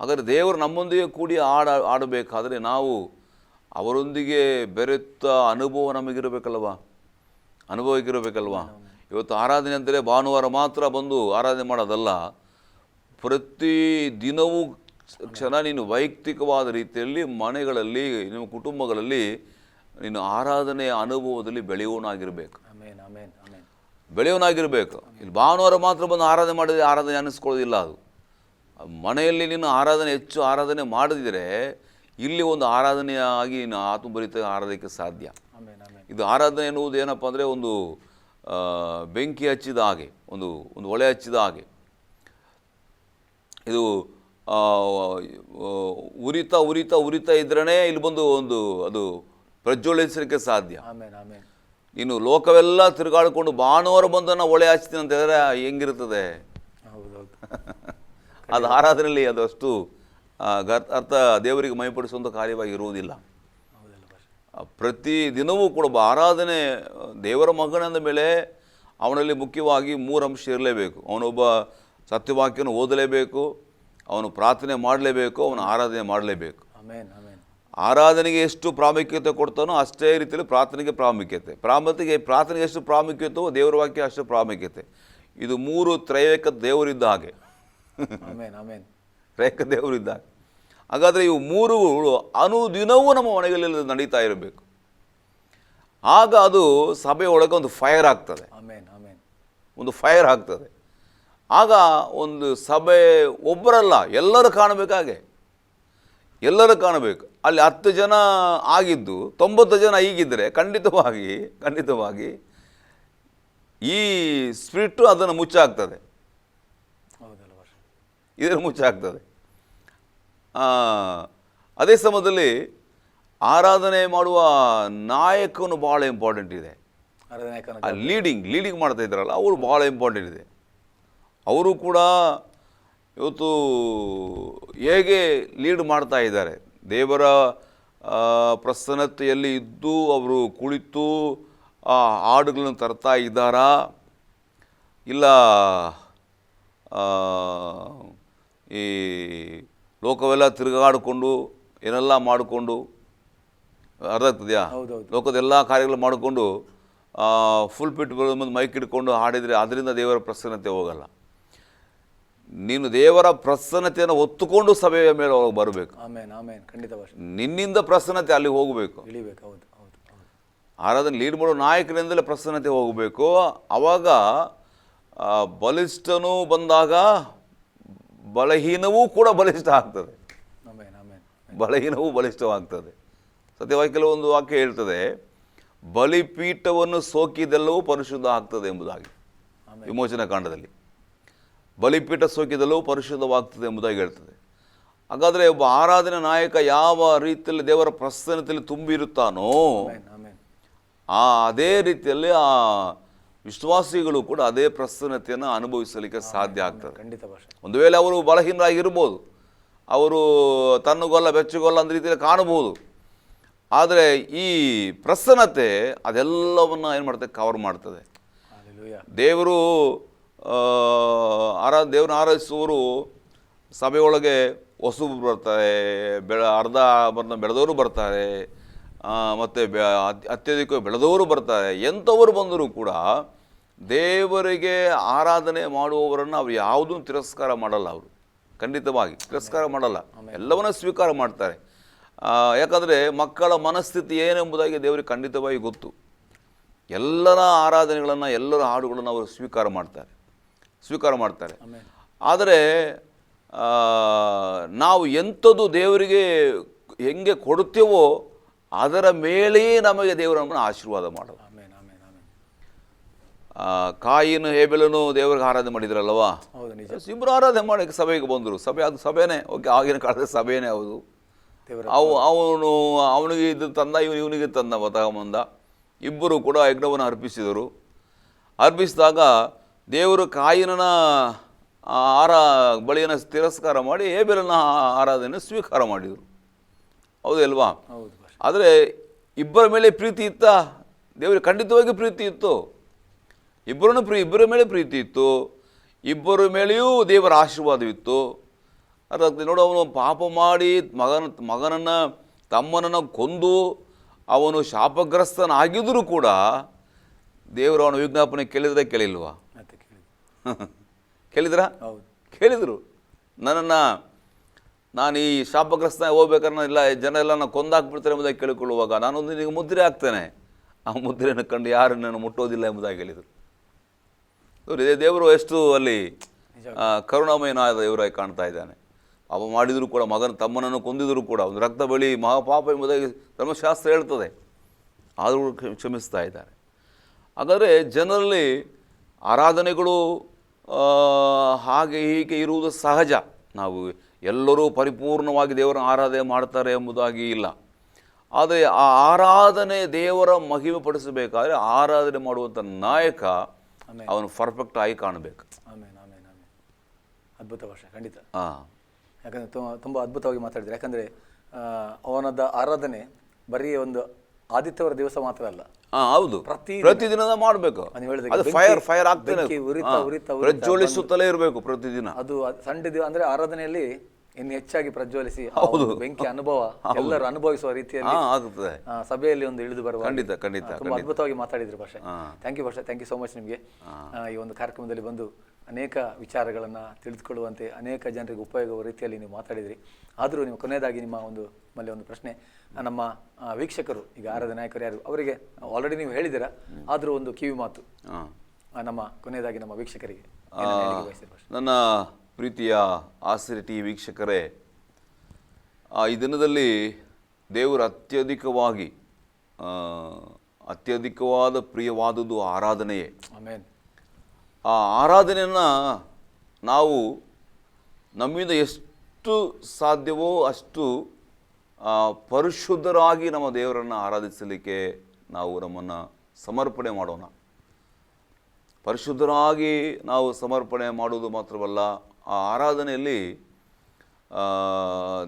[SPEAKER 2] ಹಾಗಾದರೆ ದೇವರು ನಮ್ಮೊಂದಿಗೆ ಕೂಡಿ ಆಡಬೇಕಾದ್ರೆ ನಾವು ಅವರೊಂದಿಗೆ ಬೆರೆತ ಅನುಭವ ನಮಗಿರಬೇಕಲ್ವಾ, ಇವತ್ತು ಆರಾಧನೆ ಅಂದರೆ ಭಾನುವಾರ ಮಾತ್ರ ಬಂದು ಆರಾಧನೆ ಮಾಡೋದಲ್ಲ, ಪ್ರತಿ ದಿನವೂ ಕ್ಷಣ ನೀನು ವೈಯಕ್ತಿಕವಾದ ರೀತಿಯಲ್ಲಿ ಮನೆಗಳಲ್ಲಿ, ನಿಮ್ಮ ಕುಟುಂಬಗಳಲ್ಲಿ ನೀನು ಆರಾಧನೆಯ ಅನುಭವದಲ್ಲಿ ಬೆಳೆಯೋನಾಗಿರಬೇಕು. ಇಲ್ಲಿ ಭಾನುವಾರ ಮಾತ್ರ ಬಂದು ಆರಾಧನೆ ಮಾಡಿದರೆ ಆರಾಧನೆ ಅನ್ನಿಸ್ಕೊಳ್ಳೋದಿಲ್ಲ. ಅದು ಮನೆಯಲ್ಲಿ ನೀನು ಹೆಚ್ಚು ಆರಾಧನೆ ಮಾಡದಿದ್ದರೆ ಇಲ್ಲಿ ಒಂದು ಆರಾಧನೆಯಾಗಿ ನೀನು ಆತ್ಮಭರಿತ ಆರಾಧನೆಗೆ ಸಾಧ್ಯ. ಇದು ಆರಾಧನೆ ಎನ್ನುವುದು ಏನಪ್ಪ ಅಂದರೆ ಒಂದು ಬೆಂಕಿ ಹಚ್ಚಿದ ಹಾಗೆ, ಒಂದು ಒಲೆ ಹಚ್ಚಿದ ಹಾಗೆ. ಇದು ಉರಿತಾ ಇದ್ರೇ ಇಲ್ಲಿ ಬಂದು ಅದು ಪ್ರಜ್ವಲಿಸಲಿಕ್ಕೆ ಸಾಧ್ಯ. ನೀನು ಲೋಕವೆಲ್ಲ ತಿರುಗಾಡಿಕೊಂಡು ಭಾನುವಾರ ಬಂದು ಒಳೆ ಹಚ್ತೀನಿ ಅಂತ ಹೇಳಿದ್ರೆ ಹೆಂಗಿರ್ತದೆ? ಅದು ಆರಾಧನೆಯಲ್ಲಿ ಅದು ಅಷ್ಟು ಅರ್ಥ ದೇವರಿಗೆ ಮೈಪಡಿಸುವಂಥ ಕಾರ್ಯವಾಗಿ ಇರುವುದಿಲ್ಲ. ಪ್ರತಿ ದಿನವೂ ಕೂಡ ಆರಾಧನೆ ದೇವರ ಮಗನಂದ ಮೇಲೆ ಅವನಲ್ಲಿ ಮುಖ್ಯವಾಗಿ 3 ಅಂಶ ಇರಲೇಬೇಕು. ಅವನೊಬ್ಬ ಸತ್ಯವಾಕ್ಯನ ಓದಲೇಬೇಕು, ಅವನು ಪ್ರಾರ್ಥನೆ ಮಾಡಲೇಬೇಕು, ಅವನು ಆರಾಧನೆ ಮಾಡಲೇಬೇಕು. ಆರಾಧನೆಗೆ ಎಷ್ಟು ಪ್ರಾಮುಖ್ಯತೆ ಕೊಡ್ತಾನೋ ಅಷ್ಟೇ ರೀತಿಯಲ್ಲಿ ಪ್ರಾರ್ಥನೆಗೆ ಪ್ರಾರ್ಥನೆಗೆ ಎಷ್ಟು ಪ್ರಾಮುಖ್ಯತೆಯೋ ದೇವರ ವಾಕ್ಯ ಅಷ್ಟು ಪ್ರಾಮುಖ್ಯತೆ. ಇದು 3 ತ್ರೈವೇಕ ದೇವರಿದ್ದ ಹಾಗೆ, ತ್ರೈವೇಕ ದೇವರಿದ್ದ ಹಾಗೆ. ಹಾಗಾದರೆ ಇವು 3 ಅನುದಿನವೂ ನಮ್ಮ ಮನೆಗಳಲ್ಲಿ ನಡೀತಾ ಇರಬೇಕು. ಆಗ ಅದು ಸಭೆಯೊಳಗೆ ಒಂದು ಫೈರ್ ಆಗ್ತದೆ, ಆಗ ಒಂದು ಸಭೆ ಒಬ್ಬರಲ್ಲ, ಎಲ್ಲರೂ ಕಾಣಬೇಕಾಗೆ, ಎಲ್ಲರೂ ಕಾಣಬೇಕು. ಅಲ್ಲಿ 10 ಜನ ಆಗಿದ್ದು 90 ಜನ ಹೀಗಿದ್ದರೆ ಖಂಡಿತವಾಗಿ ಈ ಸ್ಪಿರಿಟ್ಟು ಅದನ್ನು ಮುಚ್ಚಾಗ್ತದೆ, ಇದನ್ನು ಮುಚ್ಚಾಗ್ತದೆ. ಅದೇ ಸಮಯದಲ್ಲಿ ಆರಾಧನೆ ಮಾಡುವ ನಾಯಕನು ಭಾಳ ಇಂಪಾರ್ಟೆಂಟ್ ಇದೆ. ಲೀಡಿಂಗ್ ಮಾಡ್ತಾ ಇದ್ದಾರಲ್ಲ, ಅವರು ಭಾಳ ಇಂಪಾರ್ಟೆಂಟ್ ಇದೆ. ಅವರು ಕೂಡ ಇವತ್ತು ಹೇಗೆ ಲೀಡ್ ಮಾಡ್ತಾ ಇದ್ದಾರೆ, ದೇವರ ಪ್ರಸನ್ನತೆಯಲ್ಲಿ ಇದ್ದು ಅವರು ಕುಳಿತು ಆ ಹಾಡುಗಳನ್ನು ತರ್ತಾ ಇದ್ದಾರಾ, ಇಲ್ಲ ಈ ಲೋಕವೆಲ್ಲ ತಿರುಗಾಡಿಕೊಂಡು ಏನೆಲ್ಲ ಮಾಡಿಕೊಂಡು, ಅರ್ಥ ಆಗ್ತದೆಯಾ, ಲೋಕದೆಲ್ಲ ಕಾರ್ಯಗಳು ಮಾಡಿಕೊಂಡು ಫುಲ್ ಪಿಟ್ ಮುಂದೆ ಮೈಕ್ ಇಟ್ಕೊಂಡು ಹಾಡಿದರೆ ಅದರಿಂದ ದೇವರ ಪ್ರಸನ್ನತೆ ಹೋಗಲ್ಲ. ನೀನು ದೇವರ ಪ್ರಸನ್ನತೆಯನ್ನು ಹೊತ್ತುಕೊಂಡು ಸಭೆಯ ಮೇಲೆ ಬರಬೇಕು. ನಿನ್ನಿಂದ ಪ್ರಸನ್ನತೆ ಅಲ್ಲಿ ಹೋಗಬೇಕು. ಆರಾಧನೆ ಲೀಡ್ ಮಾಡೋ ನಾಯಕರಿಂದಲೇ ಪ್ರಸನ್ನತೆ ಹೋಗಬೇಕು. ಆವಾಗ ಬಲಿಷ್ಠನೂ ಬಂದಾಗ ಬಲಹೀನವೂ ಕೂಡ ಬಲಿಷ್ಠ ಆಗ್ತದೆ, ಬಲಿಷ್ಠವಾಗ್ತದೆ. ಸತ್ಯವಾಕ್ಯದಲ್ಲಿ ಒಂದು ವಾಕ್ಯ ಹೇಳ್ತದೆ, ಬಲಿಪೀಠವನ್ನು ಸೋಕಿದೆಲ್ಲವೂ ಪರಿಶುದ್ಧ ಆಗ್ತದೆ ಎಂಬುದಾಗಿ. ವಿಮೋಚನಾ ಕಾಂಡದಲ್ಲಿ ಬಲಿಪೀಠ ಸೋಕಿದೆಲ್ಲವೂ ಪರಿಶುದ್ಧವಾಗ್ತದೆ ಎಂಬುದಾಗಿ ಹೇಳ್ತದೆ. ಹಾಗಾದರೆ ಒಬ್ಬ ಆರಾಧನೆ ನಾಯಕ ಯಾವ ರೀತಿಯಲ್ಲಿ ದೇವರ ಪ್ರಸನ್ನತೆಯಲ್ಲಿ ತುಂಬಿರುತ್ತಾನೋ ಅದೇ ರೀತಿಯಲ್ಲಿ ಆ ವಿಶ್ವಾಸಿಗಳು ಕೂಡ ಅದೇ ಪ್ರಸನ್ನತೆಯನ್ನು ಅನುಭವಿಸಲಿಕ್ಕೆ ಸಾಧ್ಯ ಆಗ್ತದೆ. ಒಂದು ವೇಳೆ ಅವರು ಬಲಹೀನರಾಗಿರ್ಬೋದು, ಅವರು ತನ್ನಗೊಲ್ಲ ಬೆಚ್ಚಗೊಲ್ಲ ಅಂದ ರೀತಿಯಲ್ಲಿ ಕಾಣಬಹುದು, ಆದರೆ ಈ ಪ್ರಸನ್ನತೆ ಅದೆಲ್ಲವನ್ನು ಏನು ಮಾಡ್ತದೆ, ಕವರ್ ಮಾಡ್ತದೆ. ದೇವರು ದೇವ್ರನ್ನ ಆರಾಧಿಸುವವರು ಸಭೆಯೊಳಗೆ ಹೊಸಬರು ಬರ್ತಾರೆ, ಅರ್ಧ ಬೆಳೆದವರು ಬರ್ತಾರೆ, ಮತ್ತು ಅತ್ಯಧಿಕ ಬೆಳೆದವರು ಬರ್ತಾರೆ. ಎಂಥವರು ಬಂದರೂ ಕೂಡ ದೇವರಿಗೆ ಆರಾಧನೆ ಮಾಡುವವರನ್ನು ಅವರು ಯಾವುದೂ ತಿರಸ್ಕಾರ ಮಾಡಲ್ಲ. ಅವರು ಖಂಡಿತವಾಗಿ ತಿರಸ್ಕಾರ ಮಾಡಲ್ಲ, ಎಲ್ಲವನ್ನೂ ಸ್ವೀಕಾರ ಮಾಡ್ತಾರೆ. ಯಾಕಂದರೆ ಮಕ್ಕಳ ಮನಸ್ಥಿತಿ ಏನೆಂಬುದಾಗಿ ದೇವರಿಗೆ ಖಂಡಿತವಾಗಿ ಗೊತ್ತು. ಎಲ್ಲರ ಆರಾಧನೆಗಳನ್ನು, ಎಲ್ಲರ ಹಾಡುಗಳನ್ನು ಅವರು ಸ್ವೀಕಾರ ಮಾಡ್ತಾರೆ. ಆದರೆ ನಾವು ಎಂಥದ್ದು ದೇವರಿಗೆ ಹೆಂಗೆ ಕೊಡುತ್ತೇವೋ ಅದರ ಮೇಲೆಯೇ ನಮಗೆ ದೇವರು ನಮ್ಮನ್ನು ಆಶೀರ್ವಾದ ಮಾಡೋದು. ಕಾಯಿನು ಹೇಬೆಲನು ದೇವರಿಗೆ ಆರಾಧನೆ ಮಾಡಿದ್ರಲ್ವಾ, ಇಬ್ಬರು ಆರಾಧನೆ ಮಾಡೋಕ್ಕೆ ಸಭೆಗೆ ಬಂದರು. ಸಭೆನೇ ಓಕೆ, ಆಗಿನ ಕಾಲದ ಸಭೆನೇ ಹೌದು. ಅವನಿಗೆ ಇದು ತಂದ, ಇವನಿಗೆ ತಂದ ತಗೊಂಬಂದ. ಇಬ್ಬರು ಕೂಡ ಯಜ್ಞವನ್ನು ಅರ್ಪಿಸಿದಾಗ ದೇವರು ಕಾಯಿನನ ಬಳಿಯನ್ನು ತಿರಸ್ಕಾರ ಮಾಡಿ ಹೇಬೆಲನ ಆರಾಧನೆ ಸ್ವೀಕಾರ ಮಾಡಿದರು. ಹೌದಲ್ವಾ? ಆದರೆ ಇಬ್ಬರ ಮೇಲೆ ಪ್ರೀತಿ ಇತ್ತ? ದೇವರಿಗೆ ಖಂಡಿತವಾಗಿ ಪ್ರೀತಿ ಇತ್ತು. ಇಬ್ಬರ ಮೇಲೆ ಪ್ರೀತಿ ಇತ್ತು. ಇಬ್ಬರ ಮೇಲೆಯೂ ದೇವರ ಆಶೀರ್ವಾದವಿತ್ತು. ಅರ್ಥಾಗ್ತದೆ ನೋಡು. ಅವನು ಪಾಪ ಮಾಡಿ ಮಗನನ್ನು ತಮ್ಮನನ್ನು ಕೊಂದು ಅವನು ಶಾಪಗ್ರಸ್ತನಾಗಿದ್ದರೂ ಕೂಡ ದೇವರು ಅವನ ವಿಜ್ಞಾಪನೆ ಕೇಳಿದ್ರೆ ಕೇಳಿಲ್ವಾ?
[SPEAKER 1] ಮತ್ತೆ ಕೇಳಿ
[SPEAKER 2] ಕೇಳಿದ್ರಾ?
[SPEAKER 1] ಹೌದು
[SPEAKER 2] ಕೇಳಿದರು. ನಾನು ಈ ಶಾಪಗ್ರಸ್ತ ಹೋಗ್ಬೇಕಾದ್ರೆ ಇಲ್ಲ ಜನ ಎಲ್ಲ ನಾನು ಕೊಂದಾಕ್ಬಿಡ್ತಾರೆ ಎಂಬುದಾಗಿ ಕೇಳಿಕೊಳ್ಳುವಾಗ ನಾನೊಂದು ನಿನಗೆ ಮುದ್ರೆ ಹಾಕ್ತೇನೆ, ಆ ಮುದ್ರೆಯನ್ನು ಕಂಡು ಯಾರು ನಾನು ಮುಟ್ಟೋದಿಲ್ಲ ಎಂಬುದಾಗಿ ಹೇಳಿದರು. ದೇವರು ಎಷ್ಟು ಅಲ್ಲಿ ಕರುಣಾಮಯನಾದ ದೇವರಾಗಿ ಕಾಣ್ತಾ ಇದ್ದಾನೆ. ಪಾಪ ಮಾಡಿದರೂ ಕೂಡ ತಮ್ಮನನ್ನು ಕೊಂದಿದರೂ ಕೂಡ ಒಂದು ರಕ್ತ ಬಳಿ ಮಹಾಪಾಪ ಎಂಬುದಾಗಿ ಧರ್ಮಶಾಸ್ತ್ರ ಹೇಳ್ತದೆ, ಆದರೂ ಕ್ಷಮಿಸ್ತಾ ಇದ್ದಾರೆ. ಹಾಗಾದರೆ ಜನರಲ್ಲಿ ಆರಾಧನೆಗಳು ಹಾಗೆ ಹೀಗೆ ಇರುವುದು ಸಹಜ. ನಾವು ಎಲ್ಲರೂ ಪರಿಪೂರ್ಣವಾಗಿ ದೇವರ ಆರಾಧನೆ ಮಾಡ್ತಾರೆ ಎಂಬುದಾಗಿ ಇಲ್ಲ. ಆದರೆ ಆ ಆರಾಧನೆ ದೇವರ ಮಹಿಮೆ ಪಡಿಸಬೇಕಾದ್ರೆ ಆರಾಧನೆ ಮಾಡುವಂಥ ನಾಯಕ ಅವನು ಪರ್ಫೆಕ್ಟ್ ಆಗಿ ಕಾಣಬೇಕು.
[SPEAKER 1] ಆಮೇಲೆ ಆಮೇಲೆ ಆಮೇಲೆ ಅದ್ಭುತ ಭಾಷೆ ಖಂಡಿತ.
[SPEAKER 2] ಹಾಂ,
[SPEAKER 1] ಯಾಕಂದರೆ ತುಂಬ ಅದ್ಭುತವಾಗಿ ಮಾತಾಡಿದ್ರೆ. ಯಾಕಂದರೆ ಅವನದ ಆರಾಧನೆ ಬರೀ ಒಂದು ಆದಿತ್ಯವಾರ ದಿವಸ ಮಾತ್ರ ಅಲ್ಲ,
[SPEAKER 2] ಹೌದು, ಪ್ರತಿದಿನ ಮಾಡಬೇಕು. ಅದು ಫೈರ್ ಆಗ್ತಾನೆ, ಪ್ರಜ್ವಲಿಸುತ್ತಲೇ ಇರಬೇಕು ಪ್ರತಿದಿನ.
[SPEAKER 1] ಅದು ಸಂಡೆ ಅಂದರೆ ಆರಾಧನೆಯಲ್ಲಿ ಇನ್ನು ಹೆಚ್ಚಾಗಿ ಪ್ರಜ್ವಲಿಸಿ ಬೆಂಕಿ ಅನುಭವ ಎಲ್ಲರೂ ಅನುಭವಿಸುವ ರೀತಿಯಲ್ಲಿ
[SPEAKER 2] ಆಗುತ್ತದೆ.
[SPEAKER 1] ಸಭೆಯಲ್ಲಿ ಒಂದು ಇಳಿದು ಬರುವ.
[SPEAKER 2] ಖಂಡಿತ ಖಂಡಿತ
[SPEAKER 1] ತುಂಬಾ ಅದ್ಭುತವಾಗಿ ಮಾತಾಡಿದ್ರಿ ಭಾಷೆ. ಥ್ಯಾಂಕ್ ಯು ಭಾಷೆ, ಥ್ಯಾಂಕ್ ಯು ಸೋ ಮಚ್ ನಿಮಗೆ. ಈ ಒಂದು ಕಾರ್ಯಕ್ರಮದಲ್ಲಿ ಬಂದು ಅನೇಕ ವಿಚಾರಗಳನ್ನು ತಿಳಿದುಕೊಳ್ಳುವಂತೆ ಅನೇಕ ಜನರಿಗೆ ಉಪಯೋಗ ರೀತಿಯಲ್ಲಿ ನೀವು ಮಾತಾಡಿದ್ರಿ. ಆದರೂ ನೀವು ಕೊನೆಯದಾಗಿ ನಿಮ್ಮ ಒಂದು ಪ್ರಶ್ನೆ, ನಮ್ಮ ವೀಕ್ಷಕರು ಈಗ ಆರಾಧನೆ ನಾಯಕರು ಯಾರು ಅವರಿಗೆ ಆಲ್ರೆಡಿ ನೀವು ಹೇಳಿದ್ದೀರಾ, ಆದರೂ ಒಂದು ಕಿವಿ ಮಾತು ನಮ್ಮ ಕೊನೆಯದಾಗಿ ನಮ್ಮ ವೀಕ್ಷಕರಿಗೆ.
[SPEAKER 2] ನನ್ನ ಪ್ರೀತಿಯ ಆಸಿರಿ ಟಿ ವೀಕ್ಷಕರೇ, ಈ ದಿನದಲ್ಲಿ ದೇವರು ಅತ್ಯಧಿಕವಾದ ಪ್ರಿಯವಾದುದು ಆರಾಧನೆಯೇ.
[SPEAKER 1] ಆಮೆನ್.
[SPEAKER 2] ಆ ಆರಾಧನೆಯನ್ನು ನಾವು ನಮ್ಮಿಂದ ಎಷ್ಟು ಸಾಧ್ಯವೋ ಅಷ್ಟು ಪರಿಶುದ್ಧರಾಗಿ ನಮ್ಮ ದೇವರನ್ನು ಆರಾಧಿಸಲಿಕ್ಕೆ ನಾವು ನಮ್ಮನ್ನು ಸಮರ್ಪಣೆ ಮಾಡೋಣ. ಪರಿಶುದ್ಧರಾಗಿ ನಾವು ಸಮರ್ಪಣೆ ಮಾಡುವುದು ಮಾತ್ರವಲ್ಲ, ಆ ಆರಾಧನೆಯಲ್ಲಿ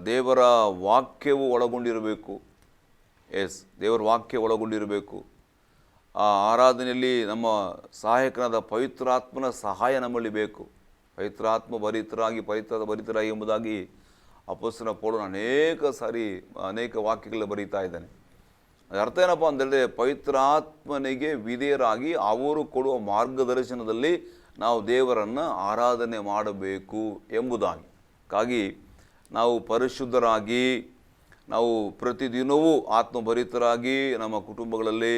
[SPEAKER 2] ದೇವರ ವಾಕ್ಯವು ಒಳಗೊಂಡಿರಬೇಕು. ದೇವರ ವಾಕ್ಯ ಒಳಗೊಂಡಿರಬೇಕು. ಆ ಆರಾಧನೆಯಲ್ಲಿ ನಮ್ಮ ಸಹಾಯಕನಾದ ಪವಿತ್ರಾತ್ಮನ ಸಹಾಯ ನಮ್ಮಲ್ಲಿ ಬೇಕು. ಪವಿತ್ರಾತ್ಮ ಭರಿತರಾಗಿ ಎಂಬುದಾಗಿ ಅಪೊಸ್ತಲನಾದ ಪೌಲನು ಅನೇಕ ವಾಕ್ಯಗಳು ಬರೀತಾ ಇದ್ದಾನೆ. ಅದರ ಅರ್ಥ ಏನಪ್ಪ ಅಂತಂದರೆ, ಪವಿತ್ರಾತ್ಮನಿಗೆ ವಿಧೇಯರಾಗಿ ಅವರು ಕೊಡುವ ಮಾರ್ಗದರ್ಶನದಲ್ಲಿ ನಾವು ದೇವರನ್ನು ಆರಾಧನೆ ಮಾಡಬೇಕು ಎಂಬುದಾಗಿ. ಹಾಗಾಗಿ ನಾವು ಪರಿಶುದ್ಧರಾಗಿ ನಾವು ಪ್ರತಿದಿನವೂ ಆತ್ಮಭರಿತರಾಗಿ ನಮ್ಮ ಕುಟುಂಬಗಳಲ್ಲಿ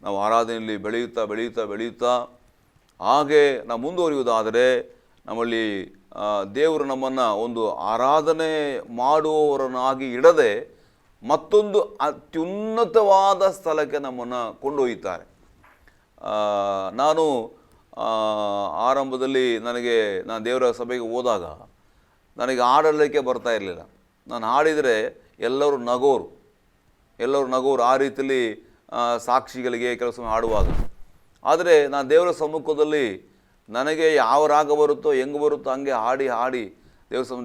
[SPEAKER 2] ನಾವು ಆರಾಧನೆಯಲ್ಲಿ ಬೆಳೆಯುತ್ತಾ ಹಾಗೆ ನಾವು ಮುಂದುವರಿಯುವುದಾದರೆ ನಮ್ಮಲ್ಲಿ ದೇವರು ನಮ್ಮನ್ನು ಒಂದು ಆರಾಧನೆ ಮಾಡುವವರನ್ನಾಗಿ ಇಡದೆ ಮತ್ತೊಂದು ಅತ್ಯುನ್ನತವಾದ ಸ್ಥಳಕ್ಕೆ ನಮ್ಮನ್ನು ಕೊಂಡೊಯ್ಯುತ್ತಾರೆ. ನಾನು ಆರಂಭದಲ್ಲಿ ನಾನು ದೇವರ ಸಭೆಗೆ ಹೋದಾಗ ನನಗೆ ಹಾಡಲಿಕ್ಕೆ ಬರ್ತಾ ಇರಲಿಲ್ಲ. ನಾನು ಹಾಡಿದರೆ ಎಲ್ಲರೂ ನಗೋರು ಆ ರೀತಿಯಲ್ಲಿ ಸಾಕ್ಷಿಗಳಿಗೆ ಕೆಲಸ ಹಾಡುವಾಗ. ಆದರೆ ನಾನು ದೇವರ ಸಮ್ಮುಖದಲ್ಲಿ ನನಗೆ ಯಾವ ರಾಗ ಬರುತ್ತೋ ಹೆಂಗೆ ಬರುತ್ತೋ ಹಂಗೆ ಹಾಡಿ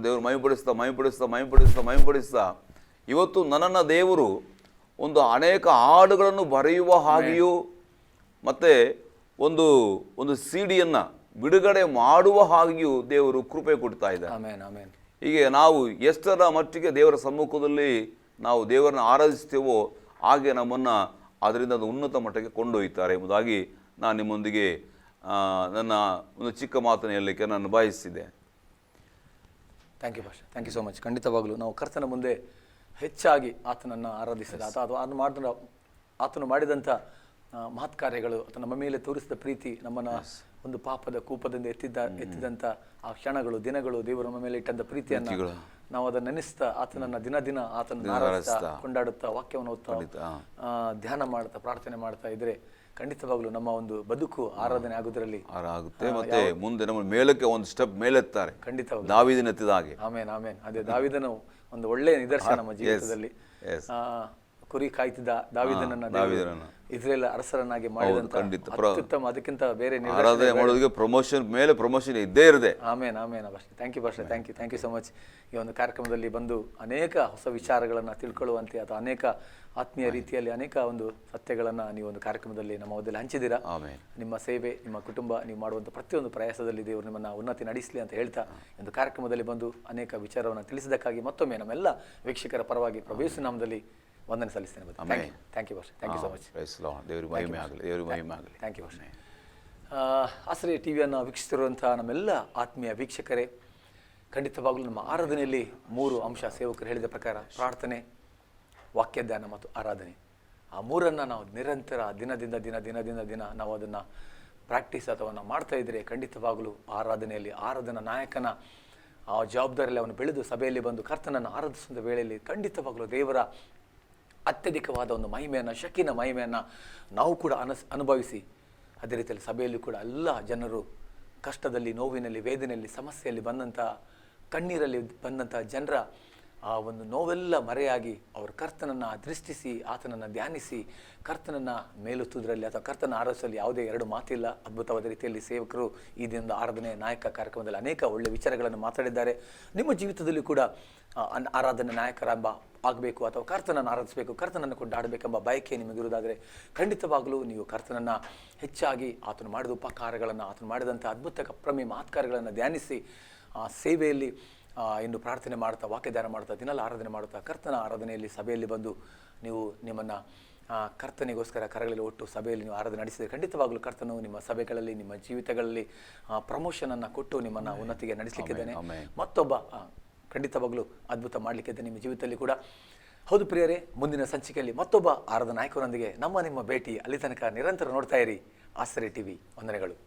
[SPEAKER 2] ದೇವರು ಮೈಪಡಿಸ್ತಾ ಇವತ್ತು ನನ್ನನ್ನು ದೇವರು ಒಂದು ಅನೇಕ ಹಾಡುಗಳನ್ನು ಬರೆಯುವ ಹಾಗೆಯೂ ಮತ್ತು ಒಂದು ಸಿಡಿಯನ್ನು ಬಿಡುಗಡೆ ಮಾಡುವ ಹಾಗೆಯೂ ದೇವರು ಕೃಪೆ ಕೊಡ್ತಾ ಇದ್ದಾರೆ.
[SPEAKER 1] Amen amen.
[SPEAKER 2] ಹೀಗೆ ನಾವು ಎಷ್ಟರ ಮಟ್ಟಿಗೆ ದೇವರ ಸಮ್ಮುಖದಲ್ಲಿ ನಾವು ದೇವರನ್ನ ಆರಾಧಿಸ್ತೇವೋ ಹಾಗೆ ನಮ್ಮನ್ನು ಅದರಿಂದ ಒಂದು ಉನ್ನತ ಮಟ್ಟಕ್ಕೆ ಕೊಂಡೊಯ್ತಾರೆ ಎಂಬುದಾಗಿ ನಾನು ನಿಮ್ಮೊಂದಿಗೆ ನನ್ನ ಒಂದು ಚಿಕ್ಕ ಮಾತನ್ನು ಹೇಳಲಿಕ್ಕೆ ನಾನು ಬಯಸಿದ್ದೆ.
[SPEAKER 1] ಥ್ಯಾಂಕ್ ಯು ಭಾಷೆ, ಥ್ಯಾಂಕ್ ಯು ಸೋ ಮಚ್. ಖಂಡಿತವಾಗಲೂ ನಾವು ಕರ್ತನ ಮುಂದೆ ಹೆಚ್ಚಾಗಿ ಆತನನ್ನು ಆರಾಧಿಸಿದ ಆತನು ಮಾಡಿದಂಥ ಮಹತ್ ಕಾರ್ಯಗಳು, ನಮ್ಮ ಮೇಲೆ ತೋರಿಸಿದ ಪ್ರೀತಿ, ನಮ್ಮನ್ನು ಒಂದು ಪಾಪದ ಕೂಪದಿಂದ ಎತ್ತಿದಂಥ ಆ ಕ್ಷಣಗಳು, ದಿನಗಳು, ದೇವರು ನಮ್ಮ ಮೇಲೆ ಇಟ್ಟಂಥ ಪ್ರೀತಿಯನ್ನು ನಾವು ಅದನ್ನು ನೆನೆಸ್ತಾ ಆತನನ್ನು ದಿನ ಆತನನ್ನು ಆರಾಧಿಸ್ತಾ ಕೊಂಡಾಡುತ್ತಾ ವಾಕ್ಯವನ್ನು ಓದ್ತಾ ಧ್ಯಾನ ಮಾಡ್ತಾ ಪ್ರಾರ್ಥನೆ ಮಾಡ್ತಾ ಇದ್ರೆ ಖಂಡಿತವಾಗ್ಲೂ ನಮ್ಮ ಒಂದು ಬದುಕು ಆರಾಧನೆ ಆಗುವುದರಲ್ಲಿ
[SPEAKER 2] ಆಗುತ್ತೆ. ಮತ್ತೆ ಮುಂದೆ ನಮ್ಮ ಮೇಲಕ್ಕೆ ಒಂದು ಸ್ಟೆಪ್ ಮೇಲೆತ್ತಾರೆ.
[SPEAKER 1] ಖಂಡಿತವಾಗ್ಲೂ
[SPEAKER 2] ದಾವೀದನ ಎತ್ತಿದ ಹಾಗೆ.
[SPEAKER 1] ಆಮೇನ್ ಆಮೇನ್. ಅದೇ ದಾವೀದನು ಒಂದು ಒಳ್ಳೆಯ ನಿದರ್ಶನ ನಮ್ಮ ಜೀವಿತದಲ್ಲಿ. ಕುರಿ ಕಾಯ್ತಿದ್ದ ದಾವೀದನನ್ನ
[SPEAKER 2] ದಾವೀದನನ್ನ
[SPEAKER 1] ಇಸ್ರೇಲ್ ಅರಸರನ್ನಾಗಿ ಮಾಡಿದಂತ
[SPEAKER 2] ಖಂಡಿತ.
[SPEAKER 1] ಅತ್ಯುತ್ತಮ, ಅದಕ್ಕಿಂತ ಬೇರೆ
[SPEAKER 2] ಆರಾಧನೆ ಮಾಡೋದಕ್ಕೆ ಪ್ರಮೋಷನ್ ಮೇಲೆ ಪ್ರಮೋಷನ್ ಇದ್ದೇ ಇರದೆ.
[SPEAKER 1] ಆಮೇನ್ ಆಮೇನ್ ಅಷ್ಟೇ. ಥ್ಯಾಂಕ್ ಯು ಭಾಷೆ, ಥ್ಯಾಂಕ್ ಯು ಸೊ ಮಚ್. ಈ ಒಂದು ಕಾರ್ಯಕ್ರಮದಲ್ಲಿ ಬಂದು ಅನೇಕ ಹೊಸ ವಿಚಾರಗಳನ್ನು ತಿಳ್ಕೊಳ್ಳುವಂತೆ ಅಥವಾ ಅನೇಕ ಆತ್ಮೀಯ ರೀತಿಯಲ್ಲಿ ಅನೇಕ ಒಂದು ಸತ್ಯಗಳನ್ನು ನೀವು ಒಂದು ಕಾರ್ಯಕ್ರಮದಲ್ಲಿ ನಮ್ಮ ಮಧ್ಯದಲ್ಲಿ ಹಂಚಿದ್ದೀರಾ. ನಿಮ್ಮ ಸೇವೆ, ನಿಮ್ಮ ಕುಟುಂಬ, ನೀವು ಮಾಡುವಂಥ ಪ್ರತಿಯೊಂದು ಪ್ರಯಾಸದಲ್ಲಿ ದೇವರು ನಿಮ್ಮನ್ನು ಉನ್ನತಿ ನಡೆಸಲಿ ಅಂತ ಹೇಳ್ತಾ ಒಂದು ಕಾರ್ಯಕ್ರಮದಲ್ಲಿ ಬಂದು ಅನೇಕ ವಿಚಾರವನ್ನು ತಿಳಿಸಿದ್ದಕ್ಕಾಗಿ ಮತ್ತೊಮ್ಮೆ ನಮ್ಮೆಲ್ಲ ವೀಕ್ಷಕರ ಪರವಾಗಿ ಪ್ರಭು ಯೇಸು ನಾಮದಲ್ಲಿ ವಂದನೆ ಸಲ್ಲಿಸ್ತೇನೆ. ಥ್ಯಾಂಕ್ ಯು ಭಾಷೆ, thank you so much. Thank you ಭಾಷೆ. ಆಶ್ರಯ ಟಿವಿಯನ್ನು ವೀಕ್ಷಿಸಿರುವಂಥ ನಮ್ಮೆಲ್ಲ ಆತ್ಮೀಯ ವೀಕ್ಷಕರೇ, ಖಂಡಿತವಾಗಲೂ ನಮ್ಮ ಆರಾಧನೆಯಲ್ಲಿ 3 ಅಂಶ ಸೇವಕರು ಹೇಳಿದ ಪ್ರಕಾರ ಪ್ರಾರ್ಥನೆ, ವಾಕ್ಯ ಧ್ಯಾನ ಮತ್ತು ಆರಾಧನೆ. ಆ 3ಅನ್ನು ನಾವು ನಿರಂತರ ದಿನ ನಾವು ಅದನ್ನು ಪ್ರಾಕ್ಟೀಸ್ ಅಥವಾ ನಾವು ಮಾಡ್ತಾ ಇದ್ದರೆ ಖಂಡಿತವಾಗಲೂ ಆರಾಧನೆಯಲ್ಲಿ ಆರಾಧನಾ ನಾಯಕನ ಆ ಜವಾಬ್ದಾರಿಯಲ್ಲಿ ಅವನು ಬೆಳೆದು ಸಭೆಯಲ್ಲಿ ಬಂದು ಕರ್ತನನ್ನು ಆರಾಧಿಸುವ ವೇಳೆಯಲ್ಲಿ ಖಂಡಿತವಾಗಲೂ ದೇವರ ಅತ್ಯಧಿಕವಾದ ಒಂದು ಮಹಿಮೆಯನ್ನು, ಶಕ್ತಿನ ಮಹಿಮೆಯನ್ನು ನಾವು ಕೂಡ ಅನುಭವಿಸಿ ಅದೇ ರೀತಿಯಲ್ಲಿ ಸಭೆಯಲ್ಲಿ ಕೂಡ ಎಲ್ಲ ಜನರು ಕಷ್ಟದಲ್ಲಿ, ನೋವಿನಲ್ಲಿ, ವೇದನೆಯಲ್ಲಿ, ಸಮಸ್ಯೆಯಲ್ಲಿ ಬಂದಂಥ, ಕಣ್ಣೀರಲ್ಲಿ ಬಂದಂಥ ಜನರ ಆ ಒಂದು ನೋವೆಲ್ಲ ಮರೆಯಾಗಿ ಅವರು ಕರ್ತನನ್ನು ದೃಷ್ಟಿಸಿ ಆತನನ್ನು ಧ್ಯಾನಿಸಿ ಕರ್ತನನ್ನು ಮೇಲುತ್ತುವುದರಲ್ಲಿ ಅಥವಾ ಕರ್ತನ ಆರಾಧಿಸಲು ಯಾವುದೇ 2 ಮಾತಿಲ್ಲ. ಅದ್ಭುತವಾದ ರೀತಿಯಲ್ಲಿ ಸೇವಕರು ಈ ದಿನದ ಆರಾಧನೆ ನಾಯಕ ಕಾರ್ಯಕ್ರಮದಲ್ಲಿ ಅನೇಕ ಒಳ್ಳೆಯ ವಿಚಾರಗಳನ್ನು ಮಾತಾಡಿದ್ದಾರೆ. ನಿಮ್ಮ ಜೀವಿತದಲ್ಲಿ ಕೂಡ ಆರಾಧನೆ ನಾಯಕರೆಂಬ ಆಗಬೇಕು ಅಥವಾ ಕರ್ತನನ್ನು ಆರಾಧಿಸಬೇಕು, ಕರ್ತನನ್ನು ಕೊಂಡಾಡಬೇಕೆಂಬ ಬಯಕೆ ನಿಮಗಿರುವುದಾದರೆ ಖಂಡಿತವಾಗಲೂ ನೀವು ಕರ್ತನನ್ನು ಹೆಚ್ಚಾಗಿ ಆತನು ಮಾಡಿದ ಉಪಕಾರಗಳನ್ನು, ಆತನು ಮಾಡಿದಂಥ ಅದ್ಭುತ ಅಪ್ರಮೇಯ ಮಹತ್ಕಾರಗಳನ್ನು ಧ್ಯಾನಿಸಿ ಆ ಸೇವೆಯಲ್ಲಿ ಇನ್ನು ಪ್ರಾರ್ಥನೆ ಮಾಡ್ತಾ, ವಾಕ್ಯಧ್ಯಾನ ಮಾಡ್ತಾ, ದಿನಲ್ಲ ಆರಾಧನೆ ಮಾಡ್ತಾ, ಕರ್ತನ ಆರಾಧನೆಯಲ್ಲಿ ಸಭೆಯಲ್ಲಿ ಬಂದು ನೀವು ನಿಮ್ಮನ್ನು ಕರ್ತನಿಗೋಸ್ಕರ ಕರಗಳಲ್ಲಿ ಒಟ್ಟು ಸಭೆಯಲ್ಲಿ ನೀವು ಆರಾಧನೆ ನಡೆಸಿದರೆ ಖಂಡಿತವಾಗಲೂ ಕರ್ತನು ನಿಮ್ಮ ಸಭೆಗಳಲ್ಲಿ, ನಿಮ್ಮ ಜೀವಿತಗಳಲ್ಲಿ ಪ್ರಮೋಷನನ್ನು ಕೊಟ್ಟು ನಿಮ್ಮನ್ನು ಉನ್ನತಿಗೆ ನಡೆಸಲಿಕ್ಕಿದ್ದಾನೆ. ಮತ್ತೊಬ್ಬ ಖಂಡಿತವಾಗಲೂ ಅದ್ಭುತ ಮಾಡಲಿಕ್ಕಿದೆ ನಿಮ್ಮ ಜೀವಿತದಲ್ಲಿ ಕೂಡ. ಹೌದು ಪ್ರಿಯರೇ, ಮುಂದಿನ ಸಂಚಿಕೆಯಲ್ಲಿ ಮತ್ತೊಬ್ಬ ಆರಾಧನಾ ನಾಯಕರೊಂದಿಗೆ ನಿಮ್ಮ ಭೇಟಿ. ಅಲ್ಲಿ ತನಕ ನಿರಂತರ ನೋಡ್ತಾ ಇರಿ ಆಶ್ರಯ ಟಿವಿ. ವಂದನೆಗಳು.